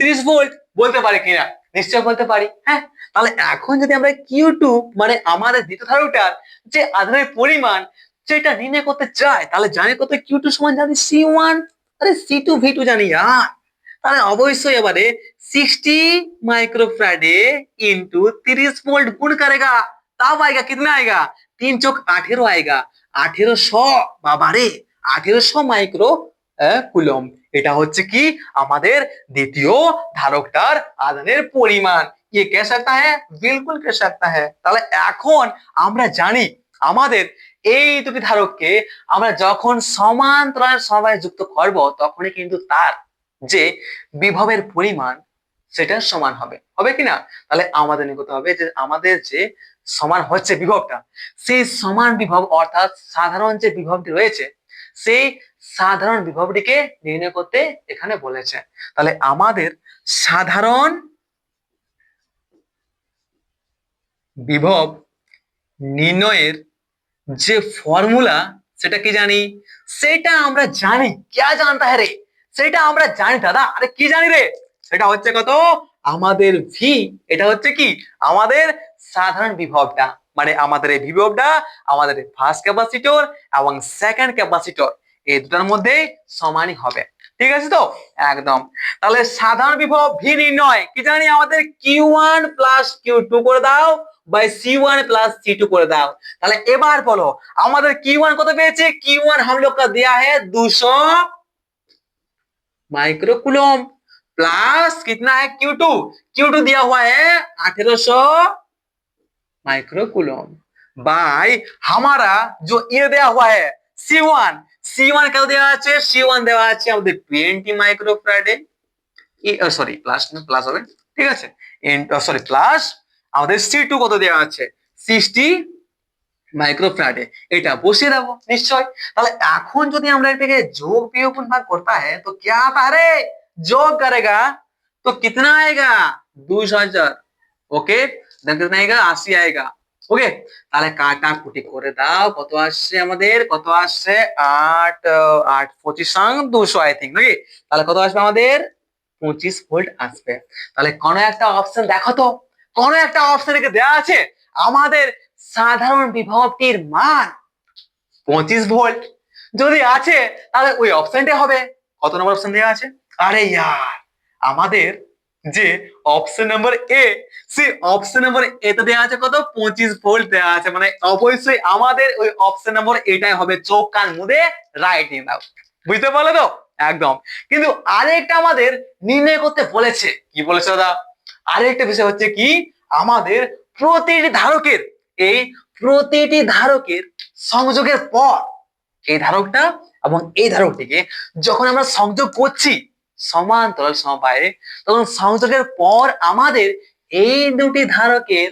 Speaker 1: 30 ভোল্ট। বলতে পারি কিনা? নিশ্চয় বলতে পারি। হ্যাঁ, তাহলে এখন যদি আমরা Q2 মানে আমাদের দ্বিতীয় ধারকটার যে আধানের পরিমাণ সেটা নির্ণয় করতে চাই, তাহলে জানি কত? Q2 সমান জানি C1, আরে C2 V2 জানি यार। তাহলে অবশ্যই এবারে 60 माइक्रोफैराडे इंटू 30 वोल्ट गुण करेगा, तब आएगा कितना आएगा? 3 चौक 18 आएगा, 1800 বাবারে 1800 মাইক্রো কুলম। এটা হচ্ছে কি আমাদের দ্বিতীয় ধারকটার আধানের পরিমাণ। ये कह सकता है? बिल्कुल कह सकता है। তাহলে এখন আমরা জানি আমাদের এই দুটি ধারককে আমরা যখন সমান্তরাল সমবায়ে যুক্ত করব তখনই কিন্তু তার যে বিভবের পরিমাণ সেটা সমান হবে। হবে কিনা? তাহলে আমাদের নিকট হবে যে আমাদের যে সমান হচ্ছে বিভবটা, সেই সমান বিভব অর্থাৎ সাধারণ যে বিভবটি রয়েছে সেই সাধারণ বিভবটিকে নির্ণয় করতে এখানে বলেছে। তাহলে আমাদের সাধারণ বিভব নির্ণয়ের যে ফর্মুলা সেটা কি জানি? সেটা আমরা জানি। क्या जानता है रे? সেটা আমরা জানি দাদা। আরে কি জানি রে? সেটা হচ্ছে কত? আমাদের V, এটা হচ্ছে কি আমাদের সাধারণ বিভবটা, মানে আমাদের এই বিভবটা আমাদের ফার্স্ট ক্যাপাসিটর এবং সেকেন্ড ক্যাপাসিটর এই দুটার মধ্যে সমানই হবে। ঠিক আছে তো? একদম। তাহলে সাধারণ বিভব V নির্ণয় কি জানি? আমাদের Q1 প্লাস Q2 করে দাও বাই C1 प्लस C2 করে দাও। তাহলে এবার বলো আমাদের Q1 কত পেয়েছে? Q1 हम लोग का दिया है 200 माइक्रोकुलम प्लस कितना है Q2? Q2 दिया हुआ है 1800 माइक्रोकुलम बाय हमारा जो ये दिया हुआ है C1, C1 কত দেওয়া আছে? C1 দেওয়া আছে আমাদের 20 মাইক্রোফ্যারাডে, সরি প্লাস না প্লাস হবে, ঠিক আছে, সরি প্লাস আমাদের C2 কত দেওয়া আছে? 60 माइक्रोफैराडे। এটা বসিয়ে দেবো নিশ্চয়। তাহলে এখন যদি আমরা এটাকে जोग वियोग गुण भाग करता है तो क्या आता है रे? जोग करेगा तो कितना आएगा? 20,000 ওকে, দেন कितना आएगा 80 आएगा ওকে। তাহলে কাটাকুটি করে দাও, কত আসছে আমাদের, কত আসছে 8 8 25 200 আই থিঙ্ক নাকি। তাহলে কত আসবে আমাদের 25 ভোল্ট আসবে। তাহলে কোন একটা অপশন দেখো তো, কোন একটা অপশনে দেওয়া আছে আমাদের সাধারণ বিভবটির মান 25 ভোল্ট, যদি আছে তাহলে ওই অপশনটা হবে। কত নম্বর অপশন দেওয়া আছে? আরে ইয়ার, আমাদের যে অপশন নাম্বার এ, সেই অপশন নাম্বার এ তে দেওয়া আছে কত 25 ভোল্ট দেওয়া আছে, মানে অবশ্যই আমাদের ওই অপশন নাম্বার এটাই হবে। চোখ কান মুদে রাইট নিয়ে দাও, বুঝতে পারলে তো একদম। কিন্তু আরেকটা আমাদের নির্ণয় করতে বলেছে, কি বলেছে দাদা? আরেকটা বিষয় হচ্ছে কি, আমাদের প্রতিটি ধারকের, এই প্রতিটি ধারকের সংযোগের পর এই ধারকটা এবং এই ধারকটিকে যখন আমরা সংযোগ করছি সমান্তরাল সমবায়ে, তখন সংযোগের পর আমাদের এই দুটি ধারকের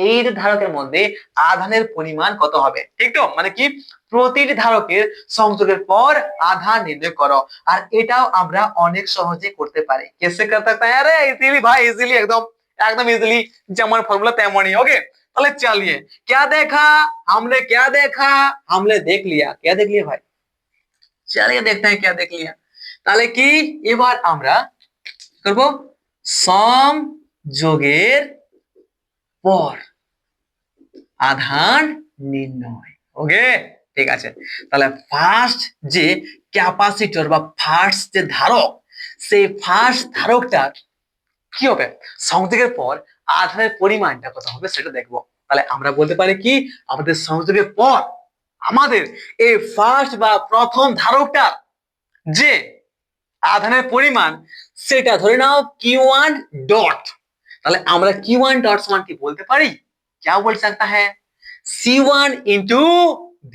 Speaker 1: এই ধারকের মধ্যে আধানের পরিমাণ কত হবে, ঠিক তো? মানে কি, প্রতিটি ধারকের সংযোগের পর আধান নির্ণয় করো। আর এটাও আমরা অনেক সহজে করতে পারি। कैसे कर सकते हैं? अरे इजीली भाई, इजीली, एकदम एकदम इजीली, যেমন ফর্মুলা তেমনই। ওকে, তাহলে चलिए, क्या देखा हमने, क्या देखा हमने, देख लिया, क्या देख लिया भाई? चलिए देखते हैं क्या देख लिया। তাহলে কি এবার আমরা করব সংযোগের পর আধান নির্ণয়। ওকে, ঠিক আছে। তাহলে ফার্স্ট যে ক্যাপাসিটর বা ফার্স্ট যে ধারক, সেই ফার্স্ট ধারকটার কি হবে, সংযোগের পর আধানের পরিমাণটা কত হবে সেটা দেখবো। তাহলে আমরা বলতে পারি কি, আমাদের সংযোগের পর আমাদের এই ফার্স্ট বা প্রথম ধারকটা যে আধানের পরিমাণ, সেটা ধরে নাও Q1 डॉट। তাহলে আমরা Q1 डॉट समान কি বলতে পারি? क्या बोल सकता है? C1 into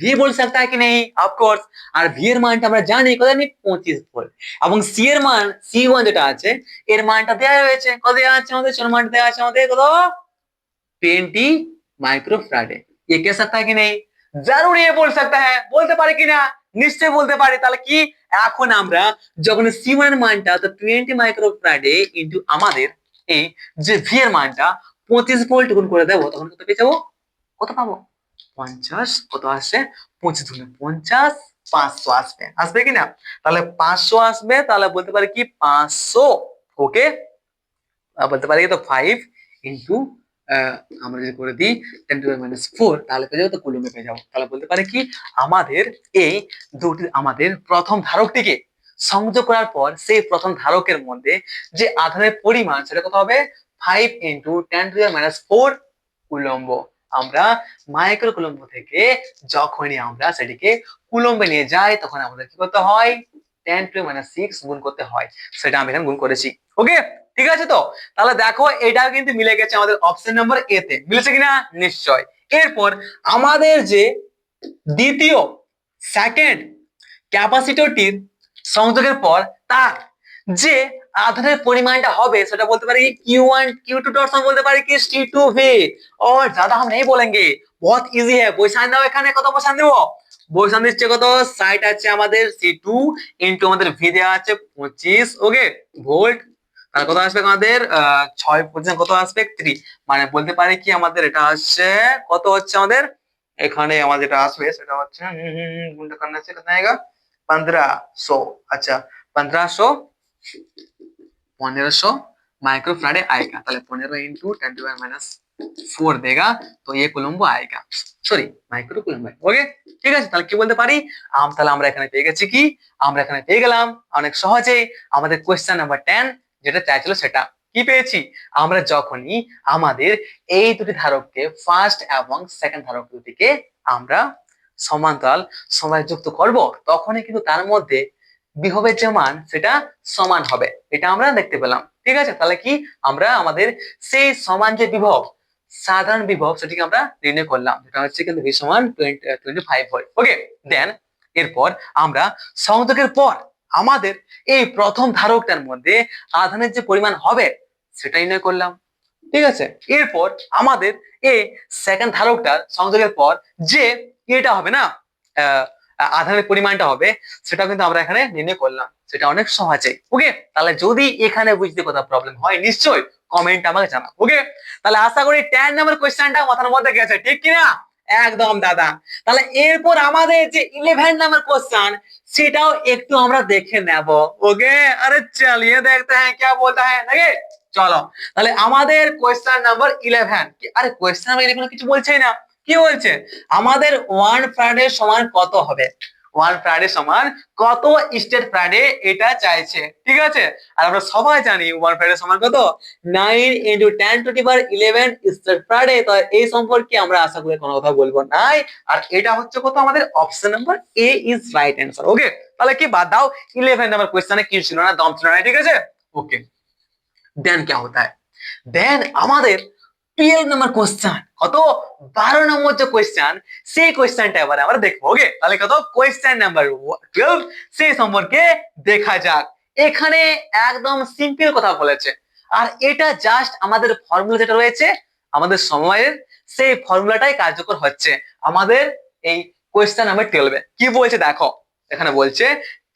Speaker 1: V बोल सकता है कि नहीं? Of course. আর V এর মানটা আমরা জানি কত, জানি 25 ভোল্ট। এবং C এর মান C1 যেটা আছে এর মানটা দেওয়া হয়েছে, কত দেওয়া আছে আমাদের, চল মানটা দেওয়া আছে আমাদের কত, 20 মাইক্রোফ্যারাডে। ये कह सकता है कि नहीं? जरूर ये बोल सकता है, বলতে পারে কিনা? নিশ্চয় বলতে পারে। তাহলে কি, এখন আমরা যখন C1 এর মানটা তো 20 মাইক্রোফ্যারাডে ইনটু আমাদের এই যে V এর মানটা 25 ভোল্ট গুণ করে দেব, তখন কত পেয়ে যাবো, কত পাবো 50। কত আসছে 25 গুণে 50, 500 আসবে, আসবে কিনা? তাহলে 500 আসবে। তাহলে বলতে পারি কি 500, ওকে। বলতে পারি তো 5 ইনটু আমরা যদি করে দিই 10 টু the -4, তাহলে পেয়ে যাবো তো কুলম্বে পেয়ে যাবো। তাহলে বলতে পারি কি, আমাদের এই দুটি, আমাদের প্রথম ধারকটিকে সংযোগ করার পর সেই প্রথম ধারকের মধ্যে যে আধানের পরিমাণ সেটা কত হবে 5 ইনটু 10 টু the -4 কুলম্ব। আমরা মাইক্রো কুলম্ব থেকে যখনই আমরা সেটিকে কুলম্বে নিয়ে যাই, তখন আমাদের কি করতে হয়, 10 টু the -6 গুণ করতে হয়। সেটা আমি এখানে গুণ করেছি। ওকে, ঠিক আছে তো। তাহলে দেখো এটাও কিন্তু মিলে গেছে আমাদের অপশন নাম্বার এ তে, মিলেছে কিনা? নিশ্চয়। এরপর আমাদের যে দ্বিতীয় সেকেন্ড ক্যাপাসিটরটির সংযোগের পর তার যে আধানের পরিমাণটা হবে সেটা বলতে পারি Q1 Q2 डॉट सम, बोलते पारी कि C2V। और ज्यादा हम नहीं बोलेंगे, बहुत इजी है। বসান দাও, এখানে কত বসান দেব, বসান দিচ্ছে কত, সাইড আছে আমাদের C2 ইনটু আমাদের V দেওয়া আছে 25, ওকে, ভোল্ট। আর কত আসবে আমাদের 6 কত আসবে 3, মানে বলতে পারি কি আমাদের এটা আসছে কত, হচ্ছে আমাদের এখানে আমাদের যেটা আসবে সেটা হচ্ছে গুণটা करना से कितना आएगा 1500। अच्छा 1500 माइक्रोफैराडे आएगा। তাহলে 15 इंटू 10 टू -4 देगा, तो ये कुलम्ब आएगा, सॉरी माइक्रो कुलम्ब। ओके, ঠিক আছে। তাহলে কি বলতে পারি, তাহলে আমরা এখানে পেয়ে গেছি কি, আমরা এখানে পেয়ে গেলাম অনেক সহজেই আমাদের কোশ্চেন নাম্বার 10 যেটা চাইছিল সেটা। কি পেয়েছি, আমরা যখনই আমাদের এই দুটি ধারককে ফার্স্ট এবং সেকেন্ড ধারক দুটিকে আমরা সমান্তরাল সমবায়ে যুক্ত করব, তখনই কিন্তু তার মধ্যে বিভবের যে মান সেটা সমান হবে, এটা আমরা দেখতে পেলাম। ঠিক আছে, তাহলে কি আমরা আমাদের সেই সমান যে বিভব, সাধারণ বিভব, সেটিকে আমরা নির্ণয় করলাম, যেটা হচ্ছে কিন্তু V সমান 25 ভোল্ট। ওকে, দেন এরপর আমরা সংযোগের পর আমাদের এই প্রথম ধারকটার মধ্যে আধানের যে পরিমাণ হবে সেটা নির্ণয় করলাম। ঠিক আছে, এরপর আমাদের এই সেকেন্ড ধারকটার সংযোগের পর যে এটা হবে না, আধানের পরিমাণটা হবে, সেটা কিন্তু আমরা এখানে নির্ণয় করলাম, সেটা অনেক সহজে। ওকে, তাহলে যদি এখানে বুঝতে কোথাও প্রবলেম হয় নিশ্চয়ই কমেন্ট আমাকে জানাও। ওকে, তাহলে আশা করি 10 নম্বর কোয়েশ্চেনটা মাথার মধ্যে গেছে, ঠিক কিনা? একদম দাদা। তাহলে এরপর আমাদের যে 11 নম্বর কোয়েশ্চেন সেটাও একটু আমরা দেখে নেব। ওকে, আরে চলিয়ে দেখতে হ্যাঁ क्या बोलता है নাকি। চলো তাহলে আমাদের কোয়েশ্চেন নাম্বার 11। আরে কোয়েশ্চেন নাম্বার 11 কিছু বলছেই না। কি বলছে? আমাদের 1 ফ্রাইডে সমান কত হবে? 1 ফ্রাইডে সমান কত স্টেট ফ্রাইডে এটা চাইছে, ঠিক আছে? আর আমরা সবাই জানি 1 ফ্রাইডে সমান কত? 9 × 10⁻11 স্টেট ফ্রাইডে। তো এই সম্পর্কে আমরা আশা করি কোনো কথা বলবো নাই। আর এটা হচ্ছে কত? আমাদের option number A is right answer. Okay, তাহলে কি বাদ দাও, 11 নাম্বার কোয়েশ্চেনে কি ছিল না, দম ছিল না, ঠিক আছে? ওকে, দেন क्या होता है? দেন আমাদের 12 নম্বর কোশ্চেন, কত? 12 নম্বর যে কোশ্চেন, সেই কোশ্চেনটা এবারে আমরা দেখবো। ওকে, তাহলে কত? কোশ্চেন নাম্বার 12, সেই সম্পর্কে দেখা যাক। এখানে একদম সিম্পল কথা বলেছে, আর এটা জাস্ট আমাদের ফর্মুলা যেটা রয়েছে আমাদের সময়ের, সেই ফর্মুলাটাই কার্যকর হচ্ছে আমাদের এই কোশ্চেন নাম্বার 12 এ। কি বলছে দেখো, এখানে বলছে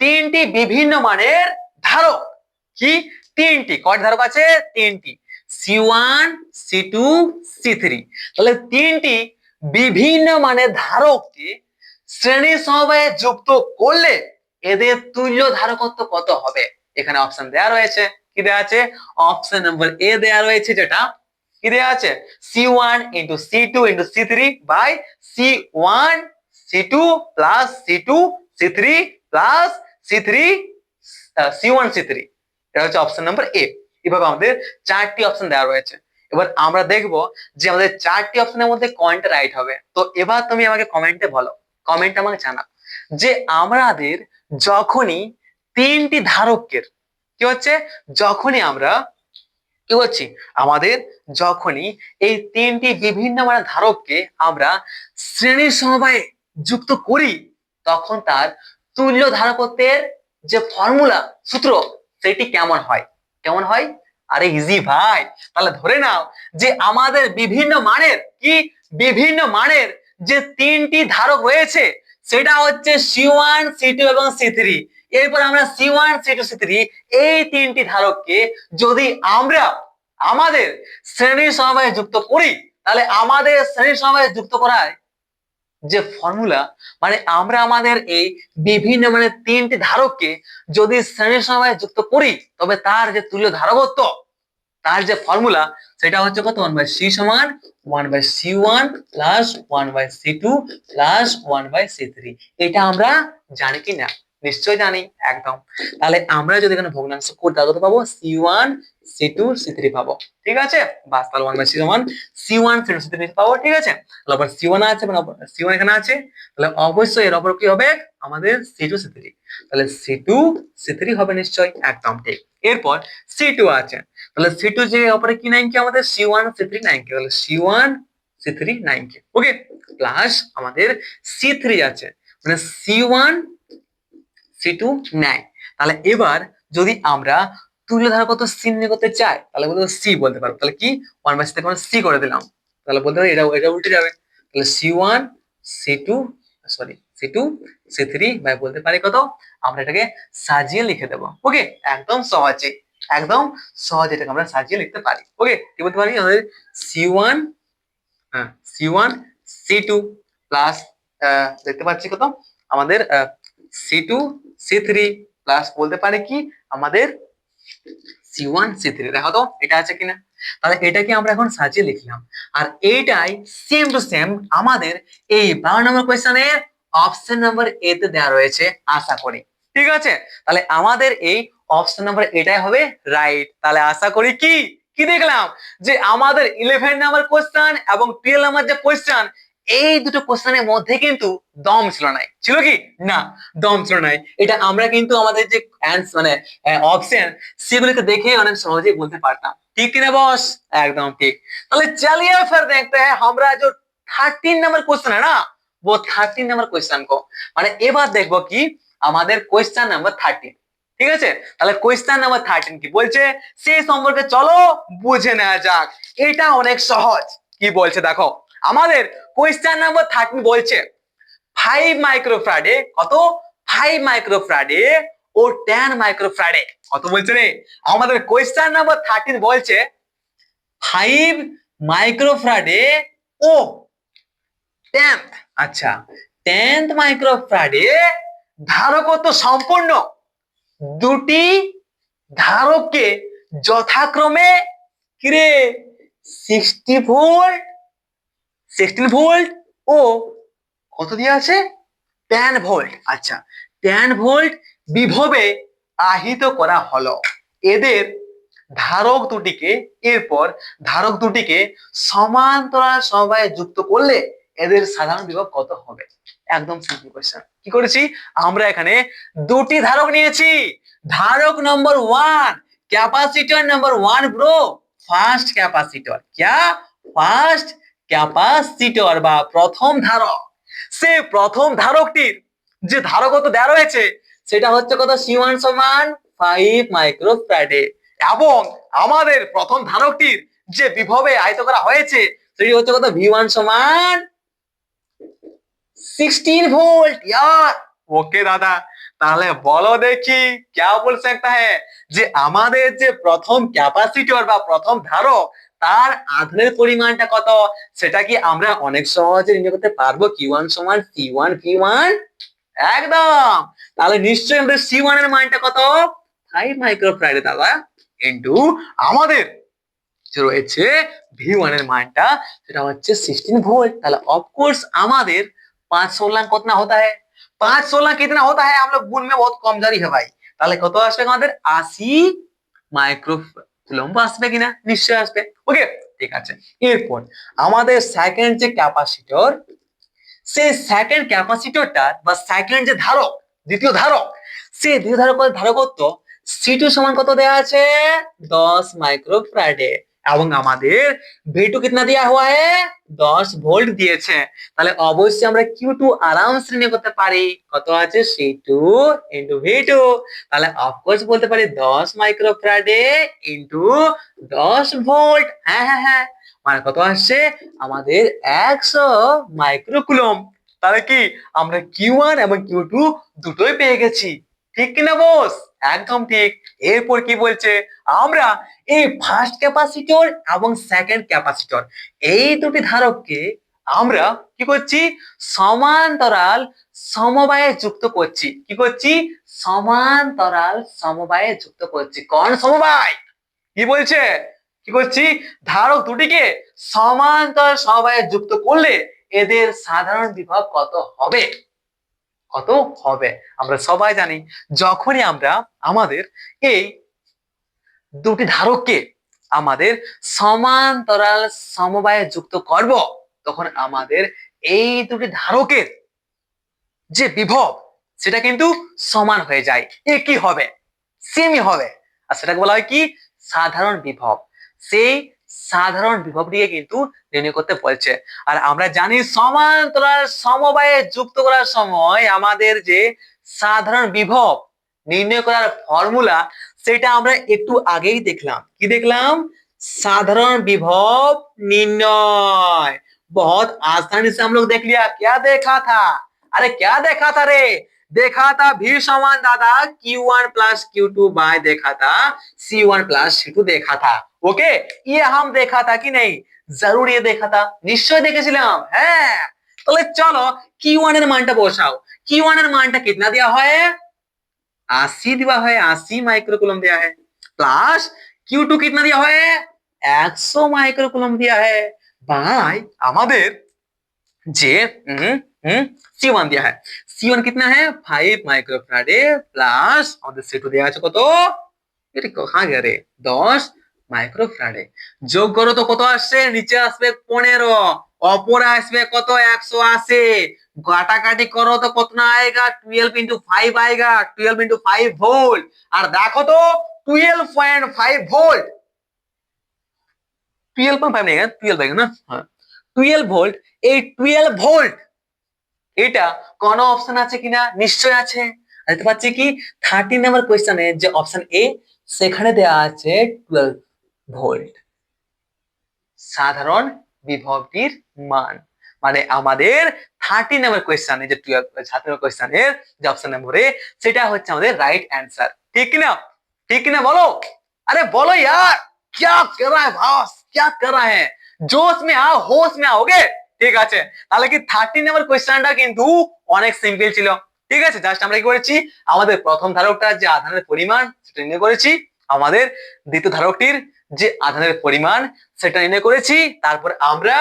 Speaker 1: তিনটি বিভিন্ন মানের ধারক। কি? তিনটি। কয়টা ধারক আছে? তিনটি, C1 C2 C3। তাহলে তিনটি বিভিন্ন মানের ধারককে শ্রেণী সমবায়ে যুক্ত করলে এদের তুল্য ধারকত্ব কত হবে? এখানে অপশন দেয়া রয়েছে। কি দেয়া আছে? অপশন নাম্বার এ দেয়া রয়েছে, যেটা কি দেয়া আছে? C1 × C2 × C3 by C1 C2 plus C2 C3 plus C3 C1 C3। এটা হচ্ছে অপশন নাম্বার এ। এভাবে আমাদের চারটি অপশন দেওয়া রয়েছে। এবার আমরা দেখব যে আমাদের চারটি অপশনের মধ্যে কোনটা রাইট হবে। তো এবার তুমি আমাকে কমেন্টে বলো, কমেন্ট আমাকে জানাও যে আমাদের যখনই তিনটি ধারকের কি হচ্ছে, যখনই আমরা কি করছি, আমাদের যখনই এই তিনটি বিভিন্ন মানের ধারককে আমরা শ্রেণী সমবায়ে যুক্ত করি, তখন তার তুল্য ধারকত্বের যে ফর্মুলা, সূত্র, সেটি কেমন হয়? কেমন হয়? আরে ইজি ভাই। তাহলে ধরে নাও যে আমাদের বিভিন্ন মানের কি, বিভিন্ন মানের যে তিনটি ধারক রয়েছে সেটা হচ্ছে C1 C2 এবং C3। এরপর আমরা C1 C2 C3 এই তিনটি ধারককে যদি আমরা আমাদের শ্রেণী সমবায়ে যুক্ত করি, তাহলে আমাদের শ্রেণী সমবায়ে যুক্ত করার যে ফর্মুলা, মানে আমরা আমাদের এই বিভিন্ন মানে তিনটি ধারককে যদি শ্রেণী সমবায়ে যুক্ত করি, তবে তার যে তুল্য ধারকত্ব, তার যে ফর্মুলা, সেটা হচ্ছে কত? 1/c সমান 1/c1 plus 1/c2 plus 1/c3। এটা আমরা জানি কি না? নিশ্চয়ই জানি, একদম। তাহলে আমরা যদি এখানে ভগ্নাংশ করি তাহলে কত পাবো? C1 C2 C3 পাবো, ঠিক আছে? বাস, তাহলে 1/c সমান C1 C2 C3 পাবো, ঠিক আছে? তাহলে আবার C1 আছে, মানে C1 এখানে আছে, তাহলে অবশ্যই এর উপর কি হবে? আমাদের C2 C3। তাহলে C2 C3 হবে নিশ্চয়ই, একদম ঠিক। এরপর C2 আছে, তাহলে C2 যে উপরে কি 9 কে, আমাদের C1 C3 9 কে, তাহলে C1 C3 9 কে। ওকে, প্লাস আমাদের C3 আছে, মানে C1 C2 9। তাহলে এবার যদি আমরা তুল্য ধারকত্ব চিহ্নিত করতে চাই, তাহলে বলতে C বলতে পারবো। তাহলে কি 1/c থেকে আমরা C করে দিলাম, তাহলে বলতে পারি এটা এটা উল্টে যাবে। তাহলে C1 C2 sorry C2 C3 by বলতে পারি কত, আমরা এটাকে সাজিয়ে লিখে দেব। ওকে, একদম সহজে, একদম সহজে এটাকে আমরা সাজিয়ে লিখতে পারি। ওকে, কি বলতে পারি? আমাদের C1 C1 C2 প্লাস দেখতে পাচ্ছি কত, আমাদের C2 C3 প্লাস বলতে পারি কি আমাদের C1 C3। দেখো তো এটা আছে কিনা। তাহলে এটাকে আমরা এখন সাজিয়ে লিখলাম, আর এইটাই সেম টু সেম আমাদের এই 12 নম্বর কোয়েশ্চেনের অপশন নাম্বার এ তে দেওয়া রয়েছে, আশা করি, ঠিক আছে? তাহলে আমাদের এই অপশন নাম্বার এটাই হবে রাইট। তাহলে আশা করি কি কি দেখলাম যে আমাদের 11 নাম্বার কোয়েশ্চেন এবং 12 নাম্বার যে কোয়েশ্চেন, এই দুটো কোশ্চেনের মধ্যে কিন্তু দম ছিল নাই। ছিল কি না? দম ছিল নাই। এটা আমরা কিন্তু আমাদের যে মানে অপশন, সেগুলোকে দেখে অনেক সহজেই বলতে পারতাম, ঠিক কিনা বস? একদম ঠিক। তাহলে चलिए फिर देखते हैं हमरा जो 13 नंबर क्वेश्चन है ना, वो 13 नंबर क्वेश्चन को, মানে এবার দেখবো কি আমাদের কোয়েশ্চেন নাম্বার 13, ঠিক আছে? তাহলে কোয়েশ্চেন নাম্বার 13 কি বলছে সেই সম্পর্কে চলো বুঝে নেওয়া যাক। এটা অনেক সহজ। কি বলছে দেখো, আমাদের কোয়েশ্চেন নাম্বার 13 বলছে 5 মাইক্রোফ্যারাডে কত, 5 মাইক্রোফ্যারাডে ও 10 মাইক্রোফ্যারাডে কত বলছে রে? আমাদের কোয়েশ্চেন নাম্বার 13 বলছে 5 মাইক্রোফ্যারাডে ও 10th, আচ্ছা 10th মাইক্রোফ্যারাডে ধারকত্ব সম্পন্ন দুটি ধারককে যথাক্রমে কিরে 16 ভোল্ট ও কত দিয়ে আছে 10 ভোল্ট, আচ্ছা 10 ভোল্ট বিভবে আহিত করা হলো। এদের ধারক দুটিকে সমান্তরাল সমবায়ে যুক্ত করলে এদের সাধারণ বিভব কত হবে? একদম সিম্পল কোশ্চেন। কি করেছি আমরা এখানে দুটি ধারক নিয়েছি। ধারক নম্বর 1, ক্যাপাসিটর নম্বর 1 bro, first capacitor. First capacitor বা প্রথম ধারক। সে প্রথম ধারকটির যে ধারকত্ব দেওয়া রয়েছে সেটা হচ্ছে কত C1 সমান 5 মাইক্রোফ্যারাডে এবং আমাদের প্রথম ধারকটির যে বিভবে আহিত করা হয়েছে সেটি হচ্ছে কত V1 সমান 16 ভোল্ট। यार ওকে দাদা, তাহলে বলো দেখি क्या बोल सकता है যে আমাদের যে প্রথম ক্যাপাসিটর বা প্রথম ধারক তার আধানের পরিমাণটা কত সেটা কি আমরা অনেক সহজে নির্ণয় করতে পারবো? Q1 সমান C1 V1। একদম, তাহলে নিশ্চয়ই আমাদের C1 এর মানটা কত 5 মাইক্রোফ্যারাডে দাদা, ইনটু আমাদের যে রয়েছে V1 এর মানটা সেটা হচ্ছে 16 ভোল্ট। তাহলে ऑफकोर्स আমাদের 5 16 कितना होता है? 5 16 कितना होता है? हम लोग गुण में बहुत कमजोरी है भाई। তাহলে কত আসবে আমাদের 80 মাইক্রোকুলম্ব আসবে কিনা? নিশ্চয়ই আসবে। ওকে, ঠিক আছে। এরপর আমাদের সেকেন্ড যে ক্যাপাসিটর, সেই সেকেন্ড ক্যাপাসিটরটার বা সেকেন্ড যে ধারক, দ্বিতীয় ধারক, সেই দ্বিতীয় ধারকত্ব C2 সমান কত দেয়া আছে 10 মাইক্রোফ্যারাডে এবং আমাদের V2 कितना दिया हुआ है 10 ভোল্ট দিয়েছে। তাহলে অবশ্যই আমরা Q2 আরামসে নির্ণয় করতে পারি। কত আছে C2 ইনটু V2। তাহলে অফকোর্স বলতে পারি 10 মাইক্রোফ্যারাডে ইনটু 10 ভোল্ট। হ্যাঁ হ্যাঁ হ্যাঁ, মানে কত আসছে আমাদের 100 মাইক্রোকুলম্ব। তাহলে কি আমরা Q1 এবং Q2 দুটোই পেয়ে গেছি, ঠিক কিনা বস? একদম ঠিক। এরপর কি বলছে, আমরা এই ফার্স্ট ক্যাপাসিটর এবং সেকেন্ড ক্যাপাসিটর এই দুটি ধারককে আমরা কি করছি সমান্তরাল সমবায়ে যুক্ত করছি। কি করছি? সমান্তরাল সমবায়ে যুক্ত করছি। কোন সমবায়? কি বলছে? কি করছি? ধারক দুটিকে সমান্তরাল সমবায়ে যুক্ত করলে এদের সাধারণ বিভব কত হবে? কত হবে? আমরা সবাই জানি যখনই আমরা আমাদের এই দুটি ধারককে আমাদের সমান্তরাল সমবায়ে যুক্ত করব তখন আমাদের এই দুটি ধারকের যে বিভব সেটা কিন্তু সমান হয়ে যায়, একই হবে, সেমই হবে। আর সেটাকে বলা হয় কি সাধারণ বিভব। সেই সাধারণ বিভবটিকে কিন্তু নির্ণয় করতে বলছে। আর আমরা জানি সমান্তরাল সমবায়ে যুক্ত করার সময় আমাদের যে সাধারণ বিভব নির্ণয় করার ফর্মুলা সেটা আমরা একটু আগেই দেখলাম। কি দেখলাম? साधारण विभव निर्णय। बहुत आसानी से हम लोग देख लिया। क्या देखा था? अरे क्या देखा था रे? देखा था V समान दादा Q1 प्लस Q2 बाय देखा था C1 प्लस C2 देखा था। ओके, ये हम देखा था कि नहीं? जरूर ये देखा था, निश्चय দেখেছিলাম। হ্যাঁ, তাহলে চলো Q1 এর মানটা বসাও। Q1 এর মানটা कितना दिया है 80 दिया है, 80 माइक्रोकुलम दिया है, प्लस Q2 कितना दिया है 100 माइक्रोकुलम दिया है बाय আমাদের যে C1 दिया है। C1 कितना है 5 माइक्रोफैराडे प्लस আমাদের C2 দেয়া আছে কত? এটা কहाँ গেল রে 10 মাইক্রোফ্যারাডে। যোগ করো তো কত আসছে? নিচে আসবে 15, অপরে আসবে কত 180। কাটাকাটি করো তো কত না आएगा 12 into 5 आएगा, 12 into 5 ভোল্ট। আর দেখো তো 12.5 ভোল্ট, 12.5 नहीं है 12 आएगा ना, हाँ 12 ভোল্ট। এই 12 ভোল্ট এটা কোন অপশন আছে কিনা? নিশ্চয় আছে। দেখতে পাচ্ছি কি 13 নাম্বার কোশ্চেনে যে অপশন এ সেখানে দেয়া আছে 12 ভোল্ট সাধারণ বিভবটির মান। মানে আমাদের 13 নাম্বার কোশ্চেনে যে 12 ছাত্র কোশ্চেনের যে অপশন নম্বরে সেটা হচ্ছে আমাদের রাইট অ্যানসার। ঠিক কি না? ঠিক কি না বলো? আরে বলো यार, क्या कर रहा है बॉस, क्या कर रहा है? जोश में आओ, হোশ में आओ। ওকে, ঠিক আছে। তাহলে কি 13 নম্বর কোশ্চেনটা কিন্তু অনেক সিম্পল ছিল। ঠিক আছে, জাস্ট আমরা কি করেছি, আমাদের প্রথম ধারকটার যে আধানের পরিমাণ সেটা নির্ণয় করেছি, আমাদের দ্বিতীয় ধারকটির যে আধানের পরিমাণ সেটা নির্ণয় করেছি, তারপর আমরা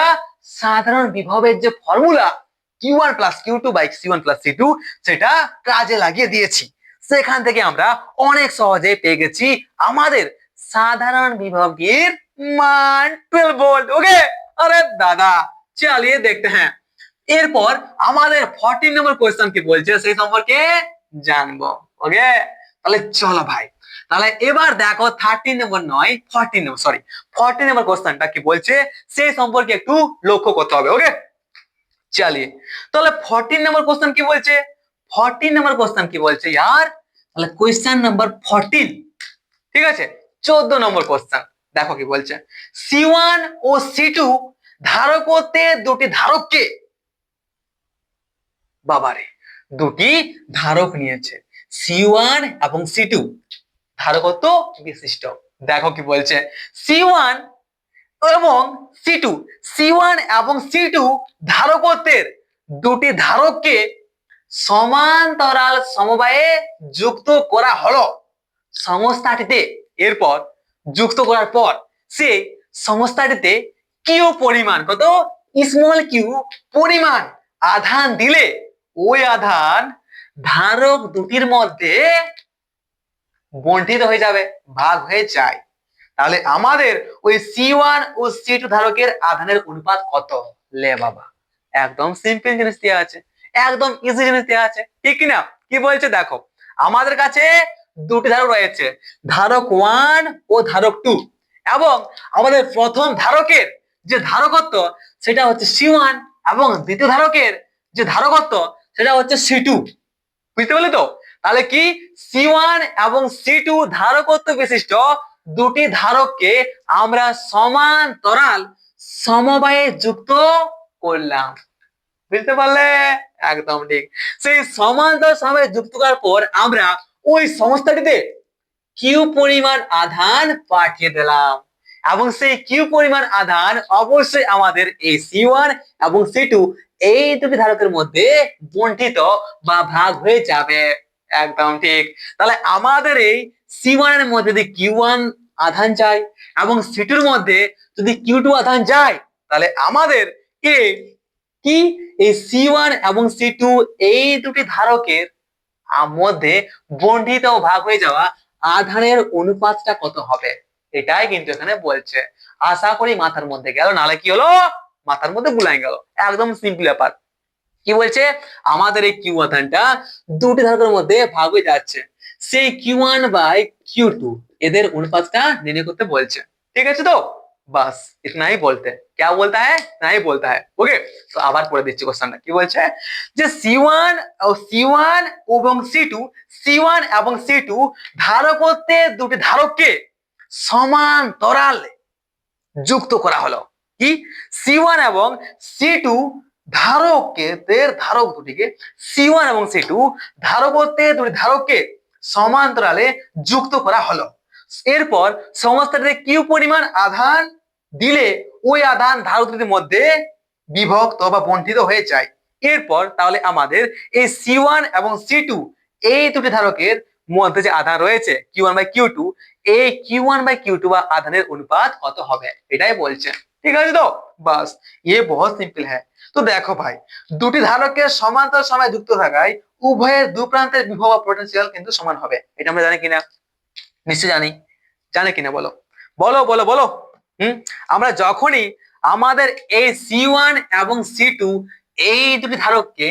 Speaker 1: সাধারণ বিভবের যে formula Q1 + Q2 / C1 + C2 সেটা কাজে লাগিয়ে দিয়েছি। সেখান থেকে আমরা অনেক সহজে পেয়ে গেছি আমাদের সাধারণ বিভবের মান 12 ভোল্ট। ওকে, আরে দাদা চলিए देखते हैं। এরপর আমাদের 14 নম্বর কোশ্চেন কি বলছে সেই সম্পর্কে জানবো। ওকে, তাহলে চলো ভাই, তাহলে এবার দেখো 13 নম্বর নয় 14 নম্বর, সরি 14 নম্বর কোশ্চেনটা কি বলছে সেই সম্পর্কে একটু লক্ষ্য করতে হবে। ওকে, চলিए, তাহলে 14 নম্বর কোশ্চেন কি বলছে, 14 নম্বর কোশ্চেন কি বলছে यार, তাহলে কোশ্চেন নাম্বার 14, ঠিক আছে, 14 নম্বর কোশ্চেন দেখো কি বলছে, C1 ও C2 ধারক হতে দুটি ধারককে, বাবারে দুটি ধারক নিয়েছে C1 এবং C2 ধারকত্ব বিশিষ্ট। দেখো কি বলছে, C1 এবং C2, C1 এবং C2 ধারকত্বের দুটি ধারককে সমান্তরাল সমবায়ে যুক্ত করা হলো সংস্থাটিতে। এরপর যুক্ত করার পর সেই সংস্থাটিতে কিউ পরিমাণ, কত স্মল কিউ পরিমাণ আধান দিলে ওই আধান ধারক দুটির মধ্যে বণ্টিত হয়ে যাবে, ভাগ হয়ে যায়। তাহলে আমাদের ওই C1 ও C2 ধারকের আধানের অনুপাত কত? লে বাবা, একদম সিম্পল জিনিস দেওয়া আছে, একদম ইজি জিনিস দেওয়া আছে, ঠিক না? কি বলছে দেখো, আমাদের কাছে দুটি ধারক রয়েছে, ধারক 1 ও ধারক 2, এবং আমাদের প্রথম ধারকের যে ধারকত্ব সেটা হচ্ছে C1 এবং দ্বিতীয় ধারকের যে ধারকত্ব সেটা হচ্ছে C2। বুঝতে পারলে তো? তাহলে কি C1 এবং C2 ধারকত্ব বিশিষ্ট দুটি ধারককে আমরা সমান্তরাল সমবায়ে যুক্ত করলাম। বুঝতে পারলে? একদম ঠিক। সেই সমান্তরাল সমবায়ে যুক্ত করার পর আমরা ওই সংস্থাটিতে কিউ পরিমাণ আধান পাঠিয়ে দিলাম, এবং সেই কিউ পরিমাণ আধান অবশ্যই আমাদের এই C1 এবং C2 এই দুটি ধারকের মধ্যে বণ্টিত বা ভাগ হয়ে যাবে। একদম ঠিক। তাহলে আমাদের এই C1 এর মধ্যে যদি Q1 আধান যায় এবং C2 এর মধ্যে যদি Q2 আধান যায়, তাহলে আমাদের এই কি এই C1 এবং C2 এই দুটি ধারকের মধ্যে বণ্টিত ও ভাগ হয়ে যাওয়া আধানের অনুপাতটা কত হবে, এটাই কিন্তু এখানে বলছে। আশা করি মাথার মধ্যে গেল, নালে কি হলো, মাথার মধ্যে গুলাই গেল। একদম সিম্পল ব্যাপার। কি বলছে, আমাদের এই কিউ আধানটা দুটি ধারকের মধ্যে ভাগ হয়ে যাচ্ছে, সেই Q1 বাই Q2 এদের অনুপাতটা নির্ণয় করতে বলছে। ঠিক আছে তো, বাস इतना ही बोलते हैं। क्या बोलता है? इतना ही बोलता है। ओके, তো আবার পড়ে দিচ্ছি কোশ্চেনটা। কি বলছে যে C1 এবং C1 এবং C2 ধারকত্বে দুটি ধারককে সমান্তরালে যুক্ত করা হলো। কি C1 এবং C2 ধারক দুটিকে, C1 এবং C2 ধারকত্বে দুটি ধারককে সমান্তরালে যুক্ত করা হলো। এরপর সংস্থাটিতে কিউ পরিমাণ আধান দিলে ওই আধান ধারক দুটির মধ্যে বিভক্ত বা বণ্টিত হয়ে যায়। এরপর তাহলে আমাদের এই C1 এবং C2 এই দুটি ধারকের মধ্যে যে আধান রয়েছে Q1 বাই Q2, এই Q1 বাই Q2 বা আধানের অনুপাত কত হবে, এটাই বলছে। ঠিক আছে তো, বাস ये बहुत सिंपल है। তো দেখো ভাই, দুটি ধারকের সমান্তরাল সময়ে যুক্ত থাকায় উভয়ের দু প্রান্তের বিভব বা পটেনশিয়াল কিন্তু সমান হবে। এটা আমরা জানি কিনা? নিশ্চয় জানি। জানে কিনা বলো, বলো বলো বলো। আমরা যখনই আমাদের এই C1 এবং C2 এই দুটি ধারককে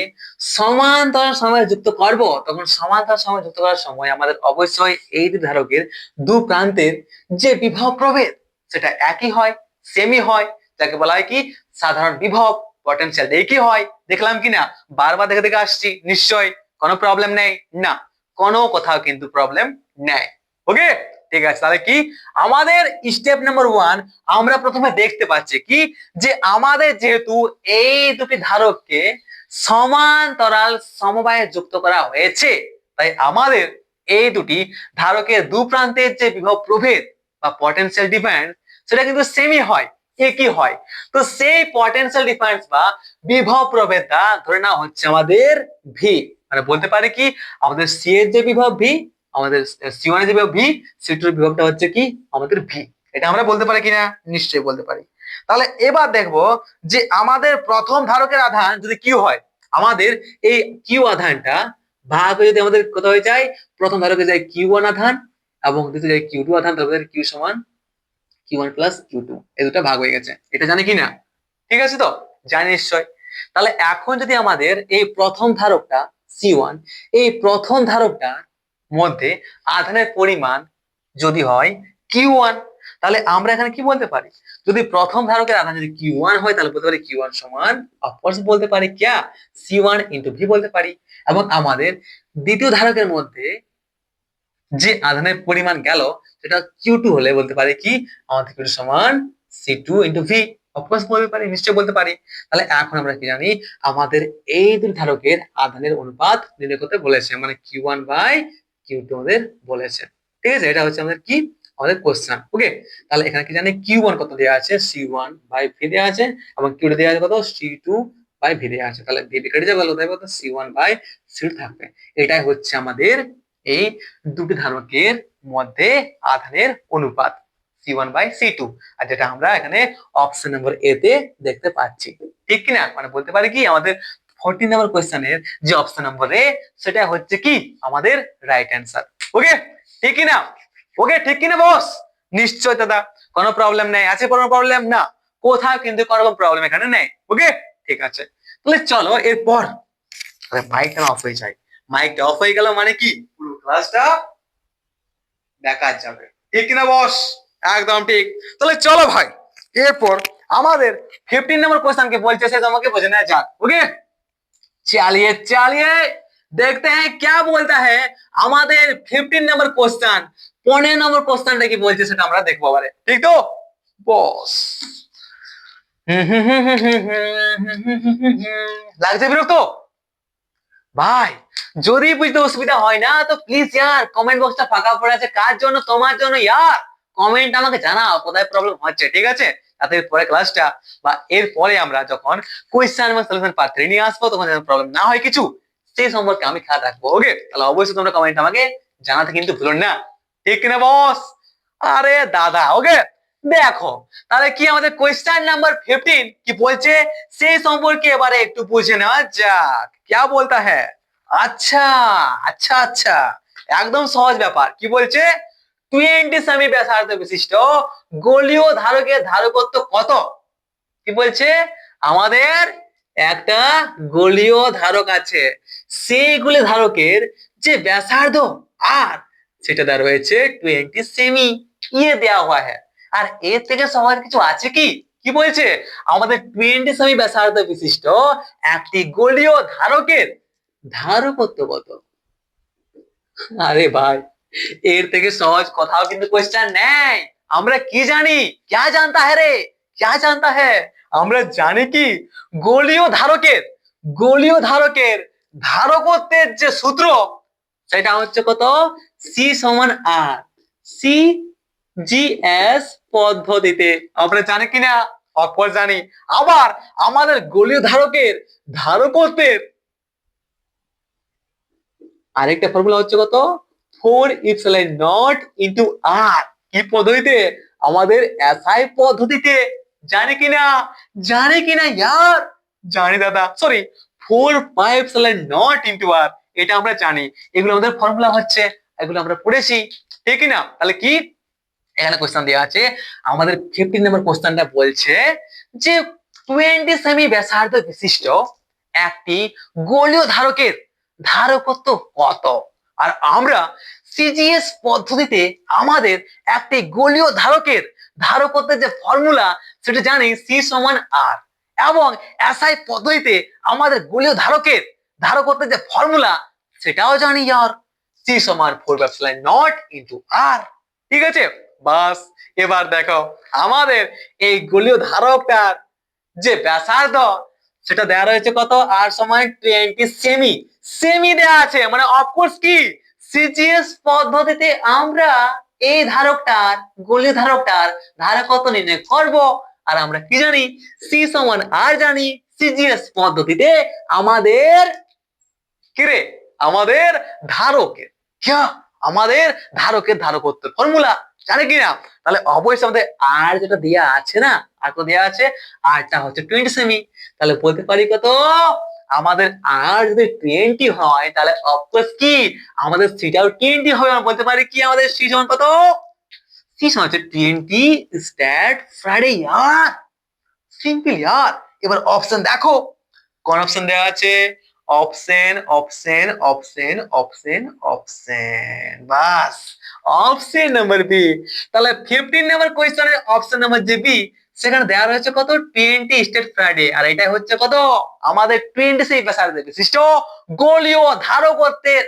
Speaker 1: সমান্তরাল সময়ে যুক্ত করব, তখন সমান্তরাল সময়ে যুক্ত করার সময় আমাদের অবশ্যই এই দুটি ধারকের দু প্রান্তের যে বিভব প্রভেদ সেটা একই হয়, সেমই হয়, যাকে বলা হয় কি সাধারণ বিভব, পটেনশিয়াল একই হয়। দেখলাম কিনা? বারবার দেখে দেখে আসছি, নিশ্চয় কোনো প্রবলেম নেই না, কোনো কোথাও কিন্তু প্রবলেম নেই। ওকে, ঠিক আছে। তাহলে কি আমাদের স্টেপ নাম্বার 1 আমরা প্রথমে দেখতে পাচ্ছি কি যে আমাদের যেহেতু এই দুটি ধারককে সমান্তরাল সমবায়ে যুক্ত করা হয়েছে, তাই আমাদের এই দুটি ধারকের দু প্রান্তের যে বিভব প্রভেদ বা পটেনশিয়াল ডিফারেন্স সেটা কিন্তু সেমই হয়, একই হয়। তো সেই পটেনশিয়াল ডিফারেন্স বা বিভব প্রভেদটা ধরে নেওয়া হচ্ছে আমাদের ভি, মানে বলতে পারি কি আমাদের সি এর যে বিভব ভি, আমাদের সি ওয়ান এর যে বিভব ভি, সি টু এর বিভবটা হচ্ছে কি আমাদের ভি। এটা আমরা বলতে পারি কিনা? নিশ্চয়ই বলতে পারি। তাহলে এবার দেখবো যে আমাদের প্রথম ধারকের আধান যদি কিউ হয়, আমাদের এই কিউ আধানটা ভাগ হয়ে যদি আমাদের কত হয়ে যায়, প্রথম ধারকে যায় কিউ ওয়ান আধান এবং দ্বিতীয় যায় কিউ টু আধান, তারপরে কিউ সমান Q one plus Q two, এই দুটো ভাগ হয়ে গেছে। এটা জানি কিনা? ঠিক আছে, তো জানি নিশ্চয়। তাহলে এখন যদি আমাদের এই প্রথম ধারকটা সি ওয়ান, এই প্রথম ধারকটার মধ্যে আধানের পরিমাণ যদি হয় কিউ ওয়ান, তাহলে আমরা এখানে কি বলতে পারি? যদি প্রথম ধারকের আধান যদি কিউ ওয়ান হয়, তাহলে বলতে পারি কিউ ওয়ান সমান অফকোর্স বলতে পারি কিয়া সি ওয়ান ইন্টু ভি বলতে পারি। এবং আমাদের দ্বিতীয় ধারকের মধ্যে যে আধানের পরিমাণ গেল সেটা কিউ টু হলে বলতে পারি কি আমাদের কিউ টু সমান C two into V, of course বলতে পারি, নিশ্চয়ই বলতে পারি। তাহলে এখন আমরা কি জানি, আমাদের এই দুই ধারকের আধানের অনুপাত নির্ণয় করতে বলেছে, মানে Q one by Q two আমাদের বলেছে। ঠিক আছে, এটা হচ্ছে আমাদের কি আমাদের কোশ্চেন। ওকে, তাহলে এখানে কি জানি কিউ ওয়ান কত দেওয়া আছে, সি ওয়ান বাই ভি দেওয়া আছে, এবং কিউ টু দেওয়া আছে কত, সি টু বাই ভি দেওয়া আছে। তাহলে ভি কেটে যাবে, তাই কত C one by C two থাকবে। এটাই হচ্ছে আমাদের এই দুটি ধারকের মধ্যে আধানের অনুপাত C one by C two, আর যেটা আমরা এখানে অপশন নম্বর এ তে দেখতে পাচ্ছি। ঠিক কিনা? মানে বলতে পারি কি আমাদের 14 নম্বর কোশ্চেনের যে অপশন নম্বর এ, সেটা হচ্ছে কি আমাদের রাইট অ্যান্সার। ওকে, ঠিক কিনা? ওকে, ঠিক কিনা বস? নিশ্চয় দাদা, কোনো প্রবলেম নেই, আছে কোনো প্রবলেম? না, কোথাও কিন্তু কোনো প্রবলেম এখানে নেই। ওকে, ঠিক আছে। তাহলে চলো এরপর মাইকটা অফ হয়ে যায়। মাইকটা অফ হয়ে গেল মানে কি পুরো ক্লাসটা দেখা যাবে। ঠিক কিনা বস? একদম ঠিক। তাহলে চলো ভাই, এরপর আমাদের 15 নম্বর কোশ্চেন के বলছে সে তোমাকে বোঝানো যাক। ওকে, चलिए चलिए देखते हैं क्या बोलता है আমাদের 15 নম্বর কোশ্চেন। 15 নম্বর কোশ্চেনটা কি বলছে সেটা আমরা দেখবো এবারে। ঠিক তো বস? লাগছে বিরক্ত ভাই? যদি বুঝতে অসুবিধা হয় না তো প্লিজ ইয়ার কমেন্ট বক্সটা ফাঁকা পড়ে আছে, কার জন্য? তোমার জন্য ইয়ার। কমেন্ট আমাকে জানাও কোথায় প্রবলেম হচ্ছে, ঠিক আছে? তাতে পরে ক্লাসটা বা এর পরে আমরা যখন কোয়েশ্চেন এবং সলিউশন পার্ট 3 নিয়ে আসবো, তখন যেন প্রবলেম না হয় কিছু, সেই সম্পর্কে আমি খেয়াল রাখবো। ওকে, তাহলে অবশ্যই তোমরা কমেন্ট আমাকে জানাতে কিন্তু ভুলো না। ঠিক কিনা বস? আরে দাদা, ওকে দেখো তাহলে কি আমাদের কোয়েশ্চেন নাম্বার 15 কি বলছে সেই সম্পর্কে এবারে একটু বুঝে নেওয়া যাক। क्या बोलता है? আচ্ছা আচ্ছা আচ্ছা, একদম সহজ ব্যাপার। কি বলছে? 20 সেমি ব্যাসার্ধ বিশিষ্ট গোলীয় ধারকের ধারকত্ব কত? কি বলছে? আমাদের একটা গোলীয় ধারক আছে, সেইগুলি ধারকের যে ব্যাসার্ধ আর সেটা দেওয়া রয়েছে 20 সেমি, ইয়ে দেওয়া हुआ है। আর এর থেকে সহজ কিছু আছে কি? কি বলছে? আমাদের 20 সেমি ব্যাসার্ধ বিশিষ্ট একটি গোলীয় ধারকের ধারকত্ব কত? আরে ভাই, এর থেকে সহজ কোথাও কিন্তু কোশ্চেন নেই। আমরা কি জানি? क्या जानता है রে? क्या जानता है? আমরা জানি কি গোলীয় ধারকের ধারকত্বের যে সূত্র সেটা হচ্ছে কত? সি সমান আর, সি জি এস পদ্ধতিতে। আমরা জানি কিনা? অফকোর্স জানি। আবার আমাদের গোলীয় ধারকের ধারকত্বের আরেকটা ফর্মুলা হচ্ছে কত? 4 ইপসিলন নট ইনটু আর। কি পদ্ধতিতে? আমাদের এসআই পদ্ধতিতে। জানি কিনা? জানি কিনা यार? জানি দাদা, sorry 4 pi epsilon not into R, এটা আমরা জানি। এগুলো আমাদের ফর্মুলা হচ্ছে, এগুলো আমরা পড়েছি। ঠিক না? তাহলে কি এখানে কোশ্চেন দেওয়া আছে, আমাদের 15 নম্বর কোশ্চেনটা বলছে যে 20 সেমি ব্যাসার্ধ বিশিষ্ট একটি গোলীয় ধারকের ধারকত্ব কত? আর আমরা সিজিএস পদ্ধতিতে আমাদের একটি গোলীয় ধারকের ধারকত্বের যে ফর্মুলা সেটা জানি সি সমান আর, এবং এসআই পদ্ধতিতে আমাদের গোলীয় ধারকের ধারকত্বের যে ফর্মুলা সেটাও জানি यार, সি সমান 4 ইনটু আর। ঠিক আছে, বাস এবার দেখো আমাদের এই গোলীয় ধারকটার যে ব্যাসার্ধ সেটা দেওয়া রয়েছে কত? আর সমান 20 সেমি। সেমি দেওয়া আছে, মানে অফকোর্স কি সিজিএস পদ্ধতিতে আমরা এই ধারকটার গোলীয় ধারকটার ধারকত্ব নির্ণয় করব। আর আমরা কি জানি, সি সমান আর জানি সিজিএস পদ্ধতিতে আমাদের কিরে আমাদের ধারকের আমাদের ধারকের ধারকত্বের ফর্মুলা জানে কিনা? তাহলে অবশ্যই আমাদের আর যেটা দেয়া আছে না, আর কত দেয়া আছে, আরটা হচ্ছে 20 সেমি। তাহলে বলতে পারি কত, আমাদের আর যদি 20 হয় তাহলে অফকোর্স কি আমাদের সিটাও 20 হবে। আমরা বলতে পারি কি আমাদের সি সমান কত, সি সমান হচ্ছে 20 স্ট্যাট ফ্রাইডে ইয়ার। সিম্পল ইয়ার। এবার অপশন দেখো, কোন অপশন দেওয়া আছে, option option option option option, বাস অপশন নাম্বার বি। তাহলে 15 নাম্বার কোয়েশ্চনের অপশন নাম্বার যে বি, সেখানে দেওয়া রয়েছে কত 20 স্টেট ফ্রাইডে, আর এটা হচ্ছে কত আমাদের 20 সেই ব্যাসার্ধে বিশিষ্ট গোলীয় ধারকত্বের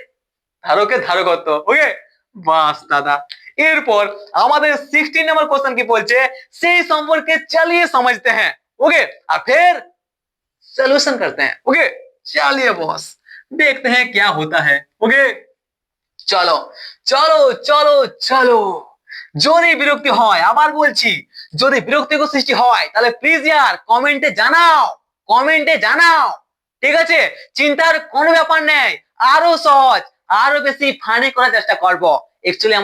Speaker 1: ধারকের ধারকত্ব। ওকে, বাস দাদা। এরপর আমাদের 16 नंबर क्वेश्चन की বলছে সেই সম্পর্কে चलिए समझते हैं। ओके, और फिर सॉल्यूशन करते हैं। ओके, चलिए बॉस देखते हैं क्या होता है। ओके, চলো চলো চলো চলো। যদি বিরক্তি হয়, আবার বলছি, যদি বিরক্তিকর সৃষ্টি হয় তাহলে প্লিজ ইয়ার কমেন্টে জানাও, কমেন্টে জানাও। ঠিক আছে, চিন্তার কোনো ব্যাপার নেই, আরো সহজ আরো বেশি ফানি করার চেষ্টা করব। অ্যাকচুয়ালি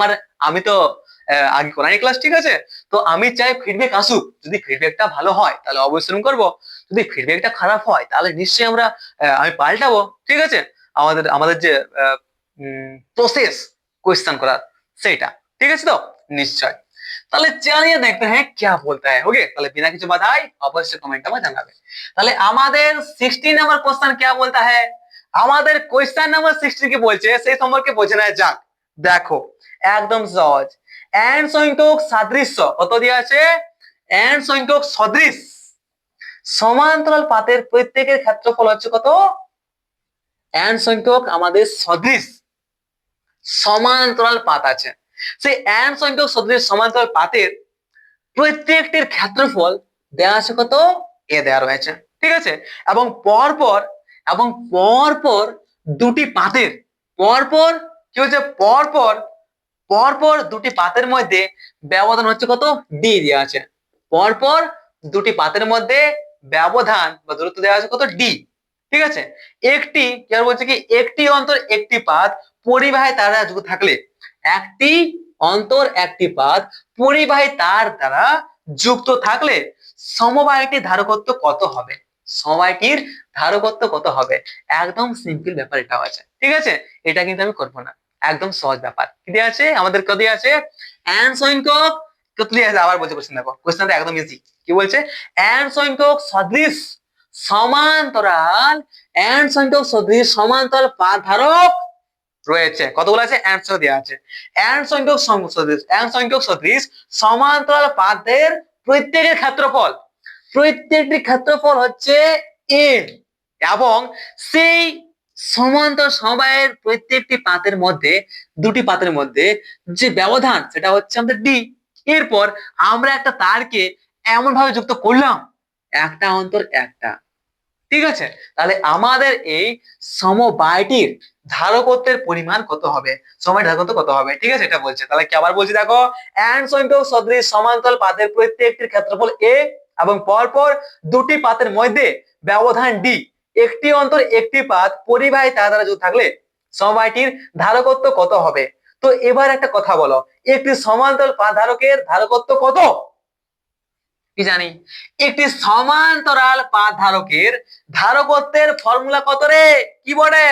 Speaker 1: আমি তো আগে করাই ক্লাস, ঠিক আছে, তো আমি চাই ফিডব্যাক আসুক। যদি ফিডব্যাকটা ভালো হয় তাহলে অবশ্যই করব, যদি ফিডব্যাকটা খারাপ হয় তাহলে নিশ্চয়ই আমি পাল্টাবো। ঠিক আছে, আমাদের আমাদের যে প্রসেস क्वेश्चन করার সেটা, ঠিক আছে তো নিশ্চয়। তাহলে चलिए देखते हैं क्या बोलता है। ओके, তাহলে बिना কিছু বাধাই অবশ্যই কমেন্টে আমাকে জানাবে। তাহলে আমাদের 16 নাম্বার क्वेश्चन क्या बोलता है, আমাদের কোয়েশ্চেন নাম্বার 16 কি বলছে সেই সম্পর্কে বোঝা নেওয়া যাক। দেখো একদম সহজ, এন সংখ্যক সাদৃশ্য কত দেওয়া আছে, এন সংখ্যক সদৃশ সমান্তরাল পাতের প্রত্যেকের ক্ষেত্রফল হচ্ছে কত, এন সংখ্যক আমাদের সদৃশ সমান্তরাল পাত আছে, সেই এন সংখ্যক সদৃশ সমান্তরাল পাতের প্রত্যেকটির ক্ষেত্রফল দেওয়া আছে কত, এ দেওয়া রয়েছে। ঠিক আছে, এবং পরপর দুটি পাতের পরপর কি হচ্ছে, পরপর দুটি পাতের মধ্যে ব্যবধান হচ্ছে কত, ডি দেওয়া আছে। পরপর দুটি পাতের মধ্যে ব্যবধান বা দূরত্ব দেওয়া আছে কত, ডি। ঠিক আছে, একটি কি বলছে কি, একটি অন্তর একটি পাত পরিবাহী তার দ্বারা যুক্ত থাকলে, একটি অন্তর একটি পাত পরিবাহী তার দ্বারা যুক্ত থাকলে সমবায়টির ধারকত্ব কত হবে, সমবায়টির ধারকত্ব কত হবে। একদম সিম্পল ব্যাপার এটাও আছে। ঠিক আছে, এটা কিন্তু আমি করবো না, একদম সহজ ব্যাপার। কি দেওয়া আছে আমাদের, কত দেওয়া আছে, এন সংখ্যক কত দেওয়া আছে, আবার বলছে কোশ্চেন, দেখো কোশ্চেনটা একদম ইজি। কি বলছে, এন সংখ্যক সদৃশ সমান্তরাল, এন সংখ্যক সদৃশ সমান্তরাল পাত ধারক রয়েছে। কতগুলো আছে, অ্যান্সার দেওয়া আছে। এন সংখ্যক সদৃশ সমান্তরাল পাতের প্রত্যেকের ক্ষেত্রফল, প্রত্যেকটি ক্ষেত্রফল হচ্ছে এ, এবং সেই সমান্তরাল সমবায়ের প্রত্যেকটি পাতের মধ্যে, দুটি পাতের মধ্যে যে ব্যবধান সেটা হচ্ছে আমাদের ডি। এরপর আমরা একটা তারকে এমন ভাবে যুক্ত করলাম, একটা অন্তর একটা। ঠিক আছে, তাহলে আমাদের এই সমবায়টির ধারকত্বের পরিমাণ কত হবে, সমবায়ের ধারকত্ব কত হবে। ঠিক আছে, এটা বলছে। তাহলে কি আবার বলছি, দেখো এন সংখ্যক সদৃশ সমান্তরাল পাতের প্রত্যেকটির ক্ষেত্রফল এ, এবং পরপর দুটি পাতের মধ্যে ব্যবধান ডি, একটি অন্তর একটি পাত পরিবাহী তার দ্বারা যুক্ত থাকলে সমবায়টির ধারকত্ব কত হবে। তো এবার একটা কথা বলো, একটি সমান্তরাল পাত ধারকের ধারকত্ব কত, কি জানি, একটি সমান্তরাল পাত ধারকের ধারকত্বের ফর্মুলা কত রে, কি বলে,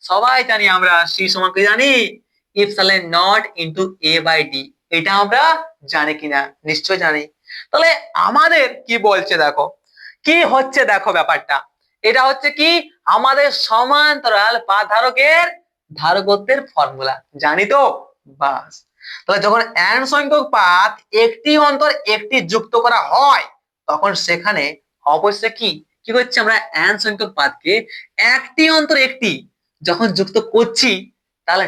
Speaker 1: সবাই জানি আমরা, সি সমান কি জানি, epsilon not into A by D. এটা আমরা জানি কিনা, নিশ্চয় জানি। তাহলে আমাদের কি বলছে দেখো, কি হচ্ছে দেখো ব্যাপারটা, এটা হচ্ছে কি আমাদের সমান্তরাল পাত ধারকের ধারকত্বের ফর্মুলা জানি তো, বাস। তাহলে যখন এন সংখ্যক পাত একটি অন্তর একটি যুক্ত করা হয়, তখন সেখানে অবশ্যই কি হচ্ছে, আমরা এন সংখ্যক পাতকে একটি অন্তর একটি যখন যুক্ত করছি, তাহলে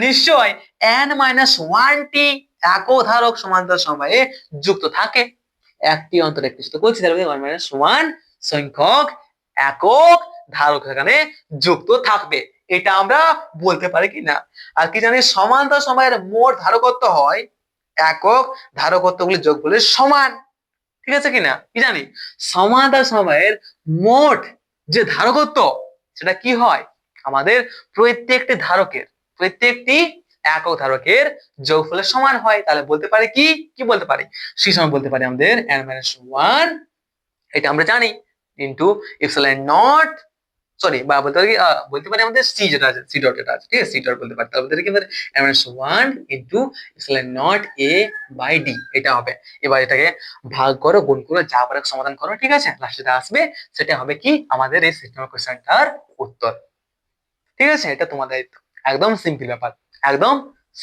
Speaker 1: নিশ্চয় এন মাইনাস ওয়ানটি একক ধারক সমান্তরাল সমবায়ে যুক্ত থাকে। একটি অন্তর একটি যুক্ত করছি, তাহলে ওয়ান মাইনাস ওয়ান সংখ্যক একক ধারক এখানে যুক্ত থাকবে। এটা আমরা বলতে পারি কি না। আর কি জানি সমান্তরাল সময়ের মোট ধারকত্ব হয় একক ধারকত্বগুলির যোগফলের সমান। ঠিক আছে কিনা, কি জানি সমান্তরাল সময়ের মোট যে ধারকত্ব সেটা কি হয় আমাদের প্রত্যেকটি একক ধারকের যোগফলের সমান হয়। তাহলে বলতে পারি কি কি বলতে পারি, সি সমান বলতে পারি আমাদের n-1, এটা আমরা জানি, ইন্টু ইপসিলন নট, সরি বা বলতে পারি আমাদের সি যেটা আছে, সি ডট এটা আছে, ঠিক আছে, সি ডট বলতে পারি। তাহলে বলতে পারি কি আমাদের n-1 into epsilon nought a by D, এটা হবে। এবার এটাকে ভাগ করো, গুণ করো, যা পারো সমাধান করো, ঠিক আছে, লাস্টে যেটা আসবে সেটা হবে কি আমাদের এই সিস্টেমের কোশ্চেনটার উত্তর। ঠিক আছে, এটা তোমাদের দায়িত্ব, একদম সিম্পল ব্যাপার, একদম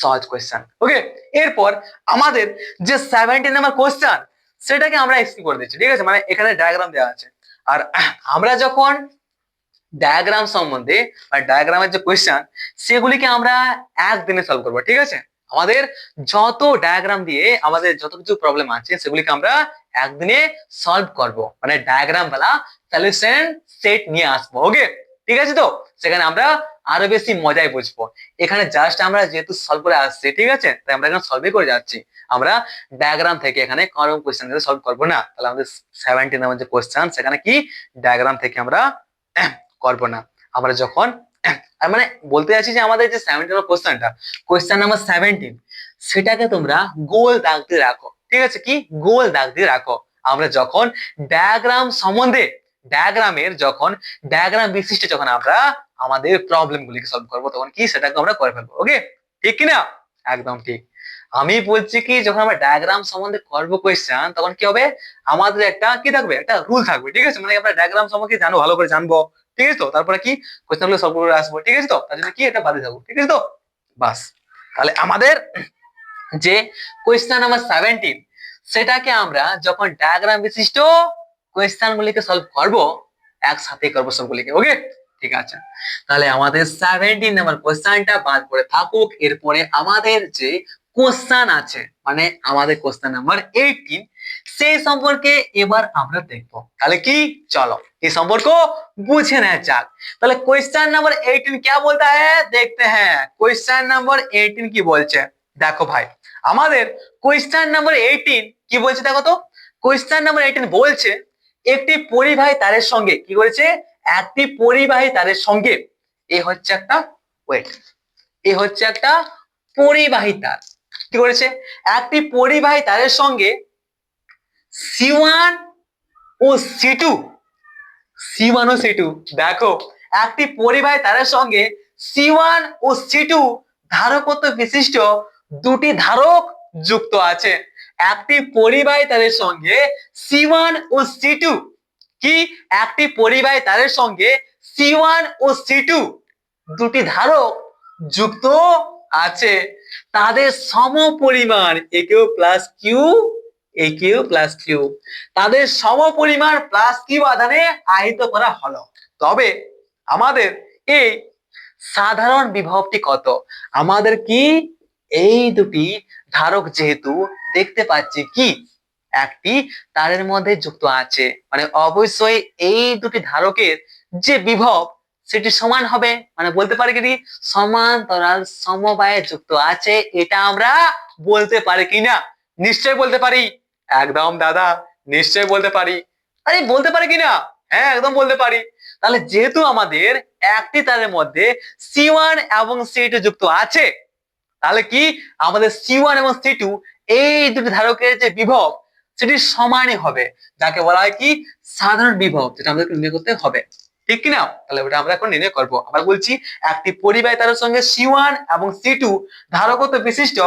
Speaker 1: সহজ কোশ্চেন। ওকে, এরপর আমাদের যে 17 নাম্বার কোশ্চেন সেটাকে আমরা এক্সপ্লেন করে দিচ্ছি। ঠিক আছে, মানে এখানে ডায়াগ্রাম দেওয়া আছে, আর আমরা যখন ডায়াগ্রাম সম্বন্ধে বা ডায়াগ্রামের যে কোশ্চেন সেগুলিকে আমরা একদিনে সলভ করবো। ঠিক আছে, আমাদের যত ডায়াগ্রাম দিয়ে আমাদের যত কিছু প্রবলেম আছে সেগুলিকে আমরা একদিনে সলভ করব, মানে ডায়াগ্রাম वाला সলিউশন সেট নিয়ে আসবো। ওকে, ঠিক আছে, তো সেখানে আমরা আরো বেশি মজায় বুঝবো। এখানে জাস্ট আমরা যেহেতু সলভ করে আসছি, ঠিক আছে, তাই আমরা এখানে সলভই করে যাচ্ছি, আমরা ডায়াগ্রাম থেকে এখানে কোনো কোশ্চেন সলভ করবো না। তাহলে আমাদের 17 নাম্বার যে কোশ্চেন সেখানে কি ডায়াগ্রাম থেকে আমরা করবো না। আমরা যখন মানে বলতে যাচ্ছি যে আমাদের যে 17 নম্বর কোশ্চেন নাম্বার 17 সেটাকে তোমরা গোল দাগ দিয়ে রাখো। ঠিক আছে, কি গোল দাগ দিয়ে রাখো। আমরা যখন ডায়াগ্রাম সম্বন্ধে ডায়াগ্রাম বিশিষ্ট যখন আমরা আমাদের প্রবলেম গুলিকে সলভ করবো তখন কি সেটাকে আমরা করে ফেলবো। ওকে, ঠিক কিনা, একদম ঠিক। আমি বলছি কি যখন আমরা ডায়াগ্রাম সম্বন্ধে করবো কোয়েশ্চেন তখন কি হবে আমাদের একটা কি থাকবে, একটা রুল থাকবে। ঠিক আছে, মানে আমরা ডায়াগ্রাম সম্পর্কে জানবো, ভালো করে জানবো। ঠিক আছে, তো তারপরে কি কোয়েশ্চেন গুলো সলভ করে আসবো। ঠিক আছে, তো তার জন্য কি এটা বাদে থাকবো। ঠিক আছে, তো বাস, তাহলে আমাদের যে কোয়েশ্চেন নাম্বার 17 সেটাকে আমরা যখন ডায়াগ্রাম বিশিষ্ট কোয়েশ্চেন গুলিকে সলভ করব একসাথে করবো সবগুলিকে। ওকে, ঠিক আছে, তাহলে আমাদের 17 নাম্বার কোয়েশ্চেনটা বাদ করে থাকুক। এরপরে আমাদের যে কোশ্চেন আছে মানে আমাদের কোশ্চেন নাম্বার 18 সেই সম্পর্কে এবার আমরা দেখবো। তাহলে কি চলো এই সম্পর্ক বুঝে নেওয়া যাক। তাহলে কোশ্চেন নাম্বার 18 क्या बोलता है देखते हैं। কোশ্চেন নাম্বার 18 কি বলছে দেখো ভাই, আমাদের কোশ্চেন নাম্বার 18 কি বলছে দেখো তো। কোশ্চেন নাম্বার 18 বলছে একটি পরিবাহী তারের সঙ্গে কি করেছে, একটি পরিবাহী তারের সঙ্গে এ হচ্ছে একটা ওয়েট, এ হচ্ছে একটা পরিবাহী তার, কি করেছে একটি পরিবাহী তারের সঙ্গে C1 ও C2, C1 ও C2 দেখো একটি পরিবাহী তারের সঙ্গে C1 ও C2 ধারকত্ব বিশিষ্ট দুটি ধারক যুক্ত আছে। একটি পরিবাহী তারের সঙ্গে C1 ও C2 কি একটি পরিবাহী তারের সঙ্গে C1 ও C2 দুটি ধারক যুক্ত আছে, তাদের সমপরিমাণ AQ plus Q, AQ plus Q, তাদের সমপরিমাণ প্লাস কিউ আধানে আহিত করা হলো। তবে আমাদের এই সাধারণ বিভবটি কত, আমাদের কি এই দুটি ধারক যেহেতু দেখতে পাচ্ছি কি একটি তারের মধ্যে যুক্ত আছে, মানে অবশ্যই এই দুটি ধারকের যে বিভব সেটি সমান হবে, মানে বলতে পারি কি সমান্তরাল সমবায়ে যুক্ত আছে, এটা আমরা বলতে পারি কিনা, নিশ্চয় বলতে পারি, একদম দাদা নিশ্চয় বলতে পারি। আরে বলতে পারি কিনা, হ্যাঁ একদম বলতে পারি। তাহলে যেহেতু আমাদের একটি তারের মধ্যে C1 এবং C2 যুক্ত আছে তাহলে কি আমাদের C1 এবং C2 এই দুটি ধারকের যে বিভব সেটি সমানই হবে, যাকে বলা হয় কি সাধারণ বিভব, যেটা আমাদের নির্ণয় করতে হবে। ঠিক কিনা, তাহলে ওটা আমরা এখন নির্ণয় করবো। আবার বলছি একটি পরিবাহী তারের সঙ্গে C1 এবং C2 ধারকত্ব বিশিষ্ট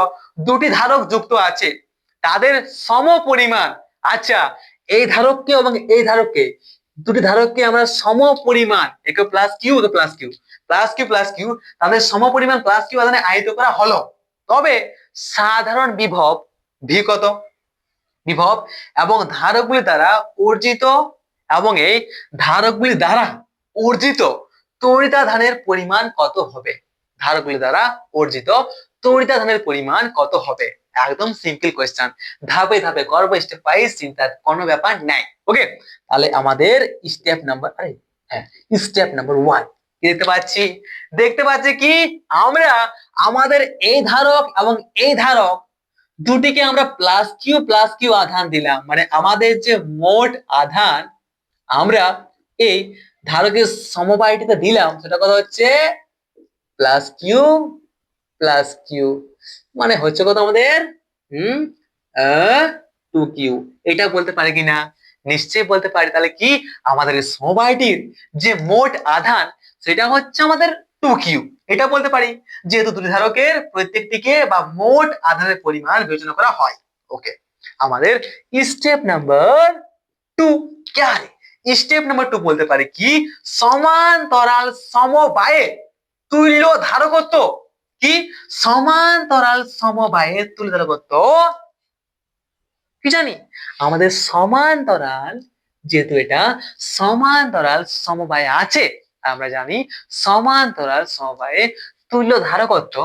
Speaker 1: দুটি ধারক যুক্ত আছে, তাদের সমপরিমাণ। আচ্ছা, এই ধারককে এবং এই ধারককে দুটি ধারককে আমরা সমপরিমাণ একে প্লাস কিউ একে plus Q plus Q plus Q তাদের সমপরিমাণ প্লাস কিউ আধানে আহিত করা হলো। তবে সাধারণ বিভব ভি কত, বিভব এবং ধারকগুলি দ্বারা অর্জিত এবং এই ধারকগুলি দ্বারা অর্জিত তড়িতাধানের পরিমাণ কত হবে, ধারকগুলি দ্বারা অর্জিত তড়িতাধানের পরিমাণ কত হবে। একদম সিম্পল কোয়েশ্চেন, ধাপে ধাপে করবো, স্টেপ বাই চিন্তার কোনো ব্যাপার নাই। ওকে, তাহলে আমাদের স্টেপ নাম্বার 1 দেখতে পাচ্ছি কি আমরা আমাদের এই ধারক এবং এই ধারক দুটিকে আমরা প্লাস কিউ আধান দিলাম, মানে আমাদের যে মোট আধান আমরা এই ধারকের সমবায়টিতে দিলাম সেটা কত হচ্ছে প্লাস কিউ, মানে হচ্ছে কত আমাদের 2q। এটা বলতে পারি কিনা? নিশ্চয়ই বলতে পারি। তাহলে কি আমাদের এই সমবায়টির যে মোট আধান সেটা হচ্ছে আমাদের 2q, এটা বলতে পারি, যেহেতু দুটি ধারকের প্রত্যেকটিকে বা মোট আধানের পরিমাণ বিবেচনা করা হয়। ওকে, আমাদের স্টেপ নাম্বার 2 क्या है? স্টেপ নাম্বার 2 বলতে পারি কি সমান্তরাল সমবায়ে তুল্য ধারকত্ব। কি সমান্তরাল সমবায়ে তুল্য ধারকত্ব কি জানি? আমাদের সমান্তরাল, যেহেতু এটা সমান্তরাল সমবায়ে আছে, আমরা জানি সমান্তরাল সমবায়ে তুল্য ধারকত্ব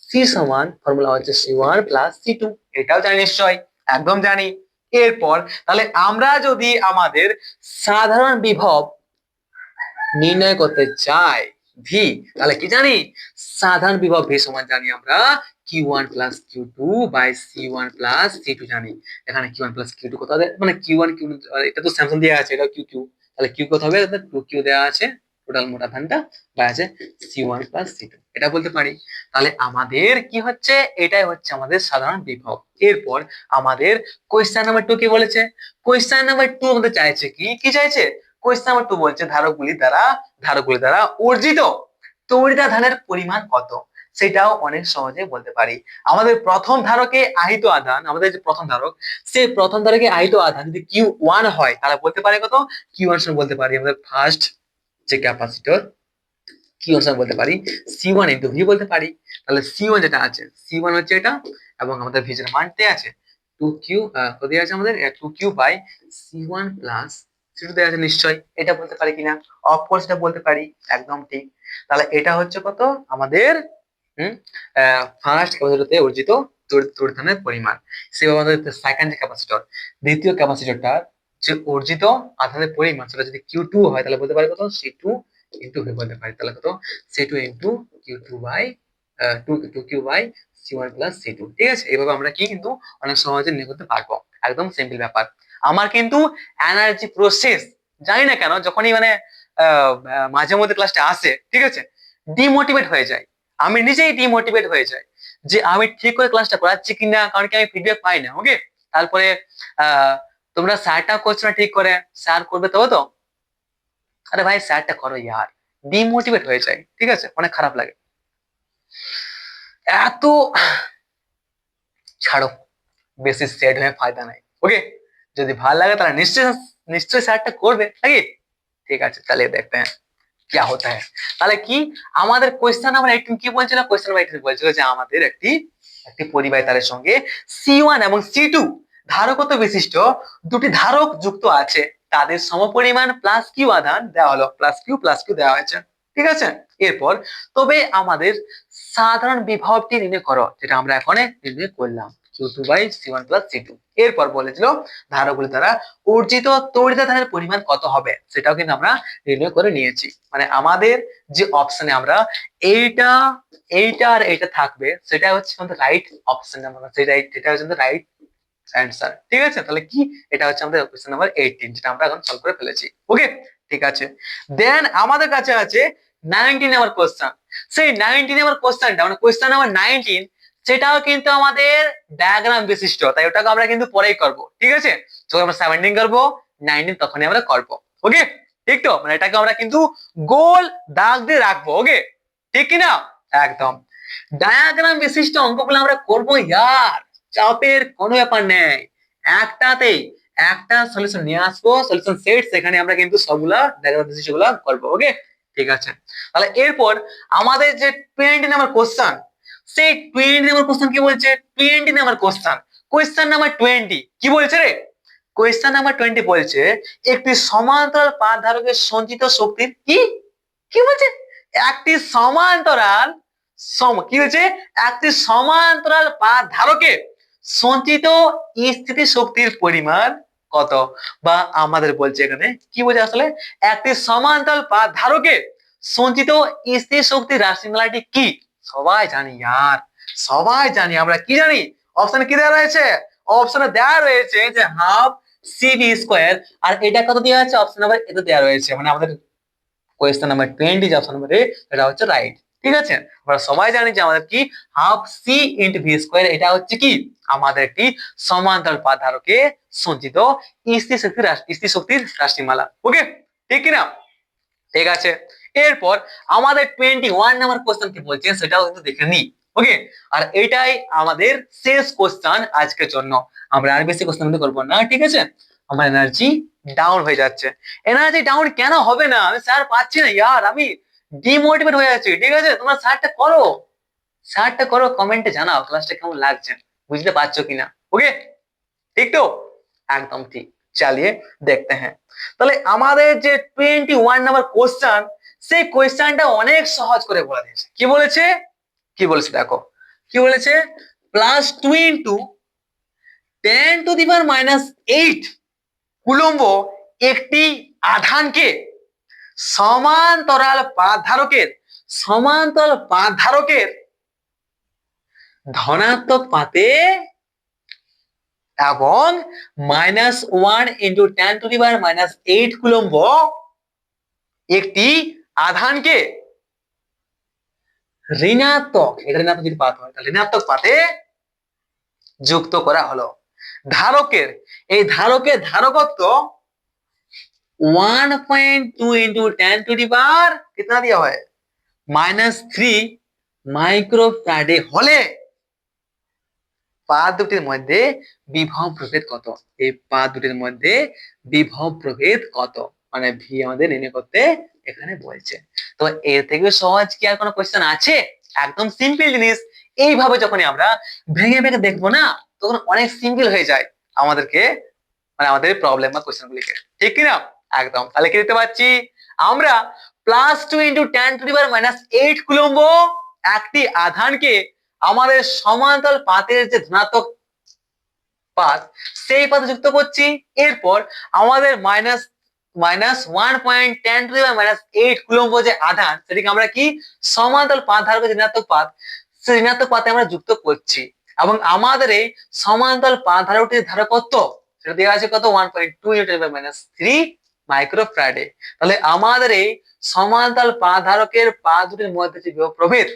Speaker 1: সি সমান ফর্মুলা হচ্ছে C1 প্লাস C2। এটাও জানি নিশ্চয়, একদম জানি। এরপর তাহলে আমরা যদি আমাদের সাধারণ বিভব নির্ণয় করতে চাই ভি, তাহলে কি জানি? সাধারণ বিভব ভি সমান জানি আমরা Q1 plus Q2 by C1 plus C2 জানি। এখানে Q1 প্লাস Q2 কত হবে? মানে Q1 Q, এটা তো স্যামসাং দেওয়া আছে, এটা QQ, তাহলে Q কত হবে? 2Q দেওয়া আছে টোটাল মোট আধানটা, বাই আছে C1 প্লাস C2, এটা বলতে পারি। তাহলে আমাদের কি হচ্ছে? এটাই হচ্ছে আমাদের সাধারণ বিভব। এরপর আমাদের কোয়েশ্চেন নাম্বার 2 কি বলেছে? কোয়েশ্চেন নাম্বার 2 আমাদের চাইছে কি কি চাইছে? কোয়েশ্চেন নাম্বার 2 বলছে ধারকগুলি দ্বারা অর্জিত তড়িৎ আধানের পরিমাণ কত, সেটাও অনেক সহজে বলতে পারি। আমাদের প্রথম ধারকে আহিত আধান, আমাদের যে প্রথম ধারক, সেই প্রথম ধারকে আহিত আধান যদি Q1 হয় তাহলে বলতে পারি কত? Q1 সমান বলতে পারি আমাদের ফার্স্ট যে ক্যাপাসিটর, Q1 সমান বলতে পারি C1 ইনটু V বলতে পারি। তাহলে C1 যেটা আছে, C1 হচ্ছে এটা, এবং আমাদের V এর মানতে আছে 2Q, কত আছে আমাদের 2Q by C1 plus C2 দেওয়া আছে নিশ্চয়, এটা বলতে পারি কিনা? অফকোর্স এটা বলতে পারি, একদম ঠিক। তাহলে এটা হচ্ছে কত আমাদের ফার্স্ট ক্যাপাসিটরতে অর্জিত তড়িৎ আধানের পরিমাণ। সেভাবে আমাদের সেকেন্ড ক্যাপাসিটর, দ্বিতীয় ক্যাপাসিটরটার যে অর্জিত আধানের পরিমাণ সেটা যদি Q2 হয় তাহলে বলতে পারি কত? C2 ইনটু V বলতে পারি। তাহলে কত? C2 into Q2 by 2Q by C1 plus C2। ঠিক আছে, এইভাবে আমরা কি কিন্তু অনেক সহজে নিয়ে করতে পারবো, একদম সিম্পল ব্যাপার। আমার কিন্তু এনার্জি প্রসেস জানি না কেন যখনই মানে মাঝে মধ্যে ক্লাসটা আসে, ঠিক আছে, ডিমোটিভেট হয়ে যায়। আমি নিজেই ডিমোটিভেট হয়ে যাই যে আমি ঠিক করে ক্লাসটা করাচ্ছি কিনা, কারণ কি আমি ফিডব্যাক পাই না। ওকে, তারপরে তোমরা স্যারটা করছো না ঠিক করে, স্যার করবে তবে তো, আরে ভাই স্যারটা করো ইয়ার, ডিমোটিভেট হয়ে যায়। ঠিক আছে, অনেক খারাপ লাগে। এত ছাড়ো, বেশি সেড হয়ে ফায়দা নাই। ওকে, যদি ভালো লাগে তাহলে নিশ্চয় স্যারটা করবে নাকি? ঠিক আছে, তাহলে দেখতে हैं क्या होता है। তাহলে কি আমাদের কোয়েশ্চেন নাম্বার 18 কি বলছিল? কোয়েশ্চেন নাম্বার 18 বলছিল যে আমাদের একটি পরিবাহী তারের সঙ্গে C1 এবং C2 ধারকত্ব বিশিষ্ট দুটি ধারক যুক্ত আছে, তাদের সমপরিমাণ প্লাস কিউ আধান দেওয়া হলো, প্লাস কিউ দেওয়া হয়েছে। ঠিক আছে, এরপর তবে আমাদের সাধারণ বিভবটি নির্ণয় করো, যেটা আমরা এখন নির্ণয় করলাম Q2 by C1 plus C2। এরপর বলেছিল ধারকগুলি দ্বারা অর্জিত তড়িৎ আধানের পরিমাণ কত হবে, সেটাও কিন্তু আমরা নির্ণয় করে নিয়েছি। মানে আমাদের যে অপশনে আমরা এইটা এইটা আর এইটা থাকবে, সেটা হচ্ছে আমাদের রাইট অপশন নাম্বার, সেটা হচ্ছে রাইট অ্যান্সার। ঠিক আছে, তাহলে কি এটা হচ্ছে আমাদের কোশ্চেন নাম্বার 18, যেটা আমরা এখন সলভ করে ফেলেছি। ওকে, ঠিক আছে। দেন আমাদের কাছে আছে 19 নাম্বার কোশ্চেন। সেই 19 নাম্বার কোশ্চেনটা মানে কোশ্চেন নাম্বার 19, সেটাও কিন্তু আমাদের ডায়াগ্রাম বিশিষ্ট, তাই ওটাকে আমরা কিন্তু পরেই করব। ঠিক আছে, যখন আমরা 17 করব, 19 তখনই আমরা করব। ওকে, ঠিক তো? মানে এটাকে আমরা কিন্তু গোল দাগ দিয়ে রাখবো। ওকে, ঠিক কি না? একদম। ডায়াগ্রাম বিশিষ্ট অঙ্কগুলো আমরা করব ইয়ার, চাপের কোনো ব্যাপার নেই। একটাতেই একটা সলিউশন নিয়ে আসবো, সলিউশন সেট, সেখানে আমরা কিন্তু সবগুলা ডায়াগ্রাম বিশিষ্ট গুলা করবো। ওকে, ঠিক আছে। তাহলে এরপর আমাদের যে 20 নাম্বার কোশ্চেন, সেই 20 নাম্বার কোশ্চেন কি বলছে? 20 নাম্বার কোশ্চেন, কোশ্চেন নাম্বার 20 কি বলছে রে? কোশ্চেন নাম্বার 20 বলছে একটি সমান্তরাল পাত ধারকের সঞ্চিত শক্তির কি কি বলছে? একটি সমান্তরাল কি হয়েছে? একটি সমান্তরাল পাত ধারকের সঞ্চিত স্থিতি শক্তির পরিমাণ কত, বা আমাদের বলছে এখানে কি বলছে আসলে একটি সমান্তরাল পাত ধারকের সঞ্চিত স্থির শক্তির রাশিমালাটি কি? সবাই জানি यार, সবাই জানি। আমরা কি জানি? অপশনে কি দেওয়া রয়েছে? অপশনে দেওয়া রয়েছে যে হাফ সিভি স্কয়ার। আর এটা কত দেওয়া আছে? অপশন নাম্বার এতে দেওয়া রয়েছে, মানে আমাদের কোয়েশ্চেন নাম্বার 20 যে অপশন নাম্বার এ, এটা হচ্ছে রাইট। ঠিক আছে, আমরা সবাই জানি যে আমাদের কি half C into V square, এটা হচ্ছে কি আমাদের একটি সমান্তরাল পাত ধারকে সঞ্চিত স্থির শক্তির রাশিমালা। ওকে, ঠিক কি না? ঠিক আছে, এরপর আমাদের 21 নাম্বার কোশ্চেন কি বলছে সেটাও কিন্তু দেখে নি। ওকে, আর এটাই আমাদের শেষ কোশ্চেন আজকের জন্য। আমরা আর বেশি কোশ্চেন করবো না, ঠিক আছে? আমার এনার্জি ডাউন হয়ে যাচ্ছে। এনার্জি ডাউন কেন হবে না? আমি স্যার পাচ্ছি না ইয়ার, আমি ডিমোটিভেট হয়ে যাচ্ছি। ঠিক আছে, তোমরা স্যারটা করো, কমেন্টে জানাও ক্লাসটা কেমন লাগছে, বুঝতে পারছো কিনা। ওকে, ঠিক তো? একদম ঠিক। চালিয়ে দেখতে हैं। তাহলে আমাদের যে 21 নাম্বার কোশ্চেন, সেই কোশ্চেনটা অনেক সহজ করে বলে দিয়েছে। কি বলেছে দেখো, কি বলেছে? +2 ইন্টু 10⁻⁸ কুলম্ব একটি আধানকে সমান্তরাল পাত ধারকের ধনাত্মক পাতে এবং -1 ইন্টু 10⁻⁸ কুলম্ব একটি আধানকে ঋণাত্মক, এটা ঋণাত্মক যদি পাত হয় তাহলে ঋণাত্মক পাতে যুক্ত করা হলো। ধারকের ধারকত্ব 1.2 ইন্টু 10⁻, कितना दिया है? -3 মাইক্রোফ্যারাডে হলে পাত দুটির মধ্যে বিভব প্রভেদ কত? এই পাত দুটির মধ্যে বিভব প্রভেদ কত, মানে ভি আমাদের নির্ণয় করতে এখানে বলছে। তো এর থেকে সহজ কি আর কোনো কোশ্চেন আছে? একদম সিম্পল জিনিস। এইভাবে যখনই আমরা ভেঙে ভেঙে দেখবো না, তখন অনেক সিম্পল হয়ে যায় আমাদেরকে, মানে আমাদের প্রবলেম বা কোশ্চেন গুলিকে। ঠিক কি না? একদম। তাহলে কি দেখতে পাচ্ছি আমরা? +2 ইন্টু 10⁻⁸ কুলম্ব একটি আধানকে আমাদের সমান্তরাল পাতের যে ধনাত্মক পাত, সেই পাতে যুক্ত করছি। এরপর আমাদের -1.10⁻⁸ কুলম্ব যে আধান, সেটিকে আমরা কি সমান্তরাল পাত ধারকের ঋণাত্মক পাত, সেই ঋণাত্মক পাতে আমরা যুক্ত করছি। এবং আমাদের এই সমান্তরাল পাত ধারকটির ধারকত্ব সেটা দেওয়া আছে কত? 1.2 × 10⁻³ মাইক্রোফ্যারাডে। তাহলে আমাদের এই সমান্তরাল পাত ধারকের পাত দুটির মধ্যে যে বিভব প্রভেদ,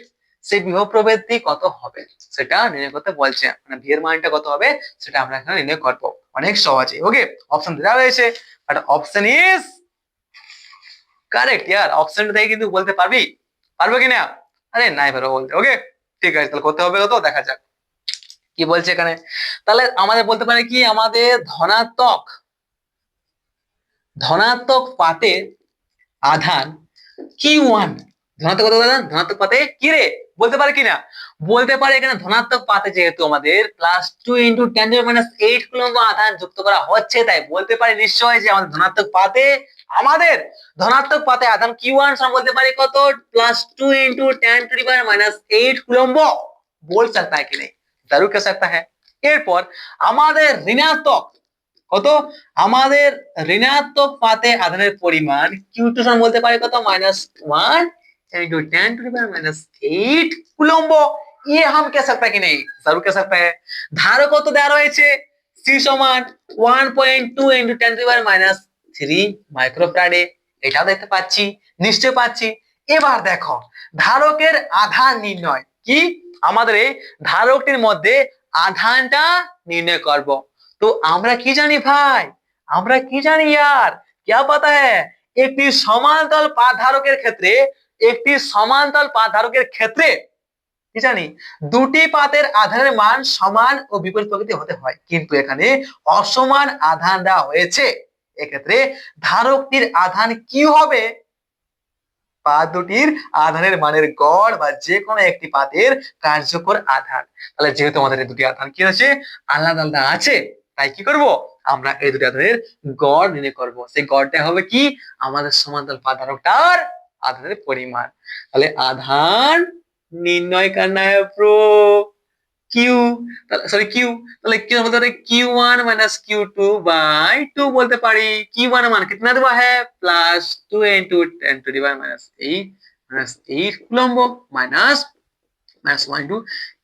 Speaker 1: সেই বিভব প্রভেদটি কত হবে সেটা নির্ণয় করতে বলছে। মানে ভি এর মানটা কত হবে সেটা আমরা এখানে নির্ণয় করব অনেক সহজে। ওকে, অপশন দেওয়া রয়েছে, বাট অপশন ইজ কারেক্ট ইয়ার। অপশনটা থেকে কিন্তু বলতে পারবে কিনা? আরে নাই পারবো বলতে। ওকে, ঠিক আছে, তাহলে করতে হবে কত দেখা যাক কি বলছে এখানে। তাহলে আমাদের বলতে পারে কি, আমাদের ধনাত্মক পাতের আধান Q1, ধনাত্মক পাতে কি রে বলতে পারে কিনা? বলতে পারে এখানে ধনাত্মক পাতে যেহেতু আমাদের +2 ইন্টু 10⁻⁸ কুলম্ব আধান যুক্ত করা হচ্ছে, তাই বলতে পারি নিশ্চয় যে আমাদের ধনাত্মক পাতে আধান Q1 সমান বলতে পারি কত? +2 ইন্টু 10⁻⁸ কুলম্ব। बोल सकता है कि नहीं? जरूर कह सकता है। এরপর আমাদের কত? আমাদের ঋণাত্মক পাতে আধানের পরিমাণ Q2 সমান বলতে পারি কত? -1 इनटू 10⁻⁸ কুলম্ব। ये हम कह सकता है कि नहीं? जरूर कह सकता है। ধারকত্ব দেওয়া রয়েছে C সমান 1.2 ইনটু 10⁻³ মাইক্রোফ্যারাডে, এটাও দেখতে পাচ্ছি, নিশ্চয় পাচ্ছি। এবার দেখো ধারকের আধান নির্ণয় কি, আমাদের এই ধারকটির মধ্যে আধানটা নির্ণয় করব। তো আমরা কি জানি ভাই? আমরা কি জানি यार? क्या पता है? একটি সমান্তরাল পাত ধারকের ক্ষেত্রে কি জানি, দুটি পাতের আধানের মান সমান ও বিপরীত প্রকৃতি হতে হয়, কিন্তু এখানে অসমান আধান দেওয়া হয়েছে। এক্ষেত্রে ধারকটির আধান কি হবে? পাত দুটির আধানের মানের গড় বা যে কোনো একটি পাতের কার্যকর আধান। তাহলে যেহেতু আমাদের এই দুটি আধান কি আছে, আলাদা আলাদা আছে, তাই কি করব? আমরা এই দুটি আধানের গড় নির্ণয় করব। সেই গড়টা হবে কি? আমাদের সমান্তরাল পাত ধারকটার আধানের পরিমাণ। তাহলে আধান निर्णय करना है प्रो, কিউ, সরি কিউ, তাহলে কি বলতে পারি Q one minus Q two by two বলতে পারি। কিউ ওয়ান মান कितना দেওয়া है plus two into ten to the power minus eight coulomb minus minus one into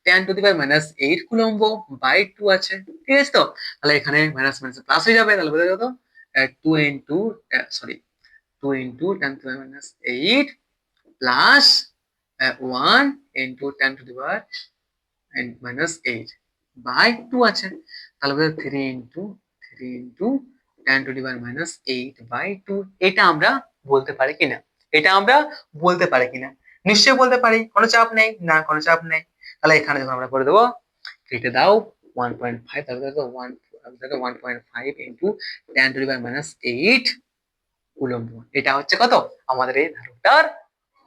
Speaker 1: ten to the power minus eight coulomb by two আছে, ঠিক আছে। তো তাহলে এখানে মাইনাস মাইনাস প্লাস হয়ে যাবে, তাহলে বোঝা গেল two into sorry two into ten to the power minus eight plus one into ten to the power minus eight by two আছে, তাহলে বোঝা three into ten to the power minus eight by two. এটা আমরা বলতে পারি কিনা, এটা আমরা বলতে পারি কিনা, নিশ্চয়ই বলতে পারি, কোনো চাপ নেই, না কোনো চাপ নেই। তাহলে এখানে যখন আমরা করে দেবো কেটে দাও 1.5, তাহলে দেখো 1.5 into ten to the power minus eight coulomb. এটা হচ্ছে কত আমাদের এই ধারকটার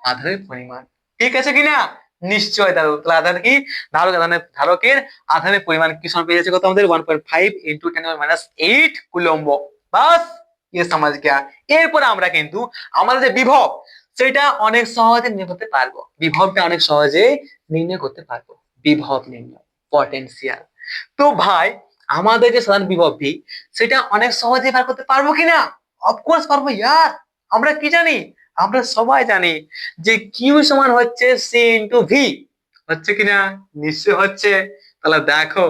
Speaker 1: আধানের পরিমাণ, ঠিক আছে কিনা, নিশ্চয়। তাহলে আধান কি ধারকের আধানের পরিমাণ কি সমান পেয়ে যাচ্ছে কত আমাদের 1.5 into ten minus eight coulomb. বাস ये समझ गया। এরপর আমরা কিন্তু আমাদের যে বিভব সেটা অনেক সহজে নির্ণয় করতে পারবো, বিভবটা অনেক সহজে নির্ণয় করতে পারবো, বিভব নির্ণয় পটেনশিয়াল। তো ভাই আমাদের যে সাধারণ বিভব ভি সেটা অনেক সহজে বার করতে পারবো কিনা, অফকোর্স পারবো ইয়ার। আমরা কি জানি, আমরা সবাই জানি যে কিউ সমান হচ্ছে সি ইন্টু ভি, হচ্ছে কিনা, নিশ্চয় হচ্ছে। তাহলে দেখো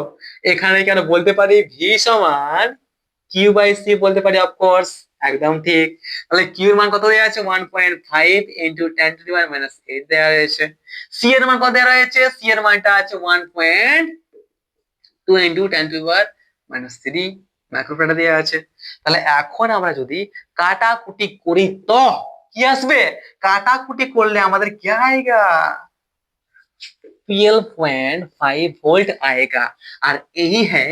Speaker 1: এখানে কেন বলতে পারি ভি সমান কিউ বাই সি বলতে পারি, অফকোর্স একদম ঠিক। তাহলে কিউ এর মান কত দেওয়া আছে 1.5 into ten to the power minus eight দেওয়া রয়েছে। সি এর মান কত দেওয়া রয়েছে, সি এর মানটা আছে 1.2 into ten to the power minus three microfarad দেওয়া আছে। তাহলে এখন আমরা যদি কাটাকুটি করি তো কি আসবে, কাটাকুটি করলে আমাদের কি আएगा 12.5 वोल्ट आएगा। और यही है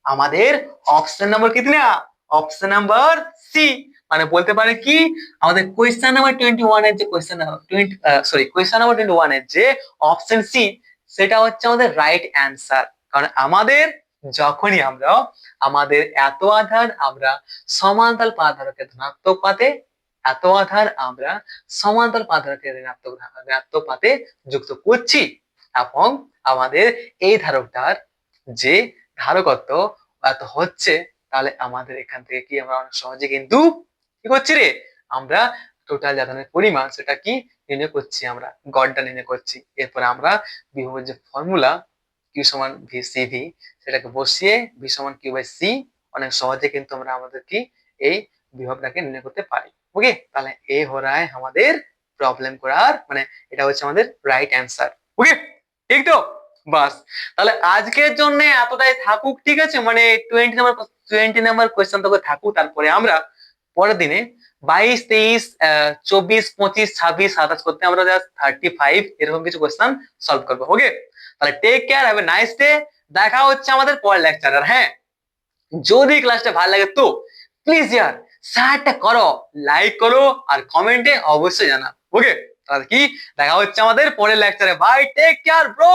Speaker 1: আমাদের অপশন নাম্বার কিতনা, অপশন নাম্বার সি। মানে বলতে পারে কি আমাদের কোয়েশ্চেন নাম্বার 21 এর যে কোয়েশ্চেন কোয়েশ্চেন নাম্বার 21 এর যে অপশন সি সেটা হচ্ছে আমাদের রাইট অ্যান্সার। কারণ আমাদের যখনই আমরা আমাদের এত আধান আমরা সমান্তরাল পাধারকের ধনাত্মক পাতে, এত আধান আমরা সমান্তরাল পাধারকের ঋণাত্মক পাতে যুক্ত করছি এবং আমাদের এই ধারকটার যে ধারকত্ব এত হচ্ছে, তাহলে আমাদের এখান থেকে কি আমরা অনেক সহজে কিন্তু কি করছি রে, আমরা টোটাল আধানের পরিমাণ সেটা কি নির্ণয় করছি, আমরা গড়টা নির্ণয় করছি। এরপর আমরা বিভবের যে ফর্মুলা কিউ সমান ভি সি ভি সেটাকে বসিয়ে ভি সমান কিউ বাই সি অনেক সহজে কিন্তু আমরা আমাদের কি এই বিভবটাকে নির্ণয় করতে পারি। ওকে, তাহলে এই हो रहा है আমাদের প্রবলেম করার মানে এটা হচ্ছে আমাদের রাইট অ্যান্সার। ওকে ঠিক তো, বাস তাহলে আজকের জন্য এতটাই থাকুক, ঠিক আছে। মানে 20 নাম্বার কোয়েশ্চেন তোকে থাকুক, তারপরে আমরা পরের দিনে 22, 23, 24, 25, 26, 27 করতে আমরা জাস্ট 35 এরকম কিছু কোয়েশ্চেন সলভ করবো। ওকে তাহলে take care, have a nice day, দেখা হচ্ছে আমাদের পরের লেকচার। আর হ্যাঁ যদি ক্লাসটা ভালো লাগে তো প্লিজ ইয়ার শেয়ারটা করো, লাইক করো আর কমেন্টে অবশ্যই জানাও। ওকে তাহলে কি দেখা হচ্ছে আমাদের পরের লেকচারে। Bye, take care bro.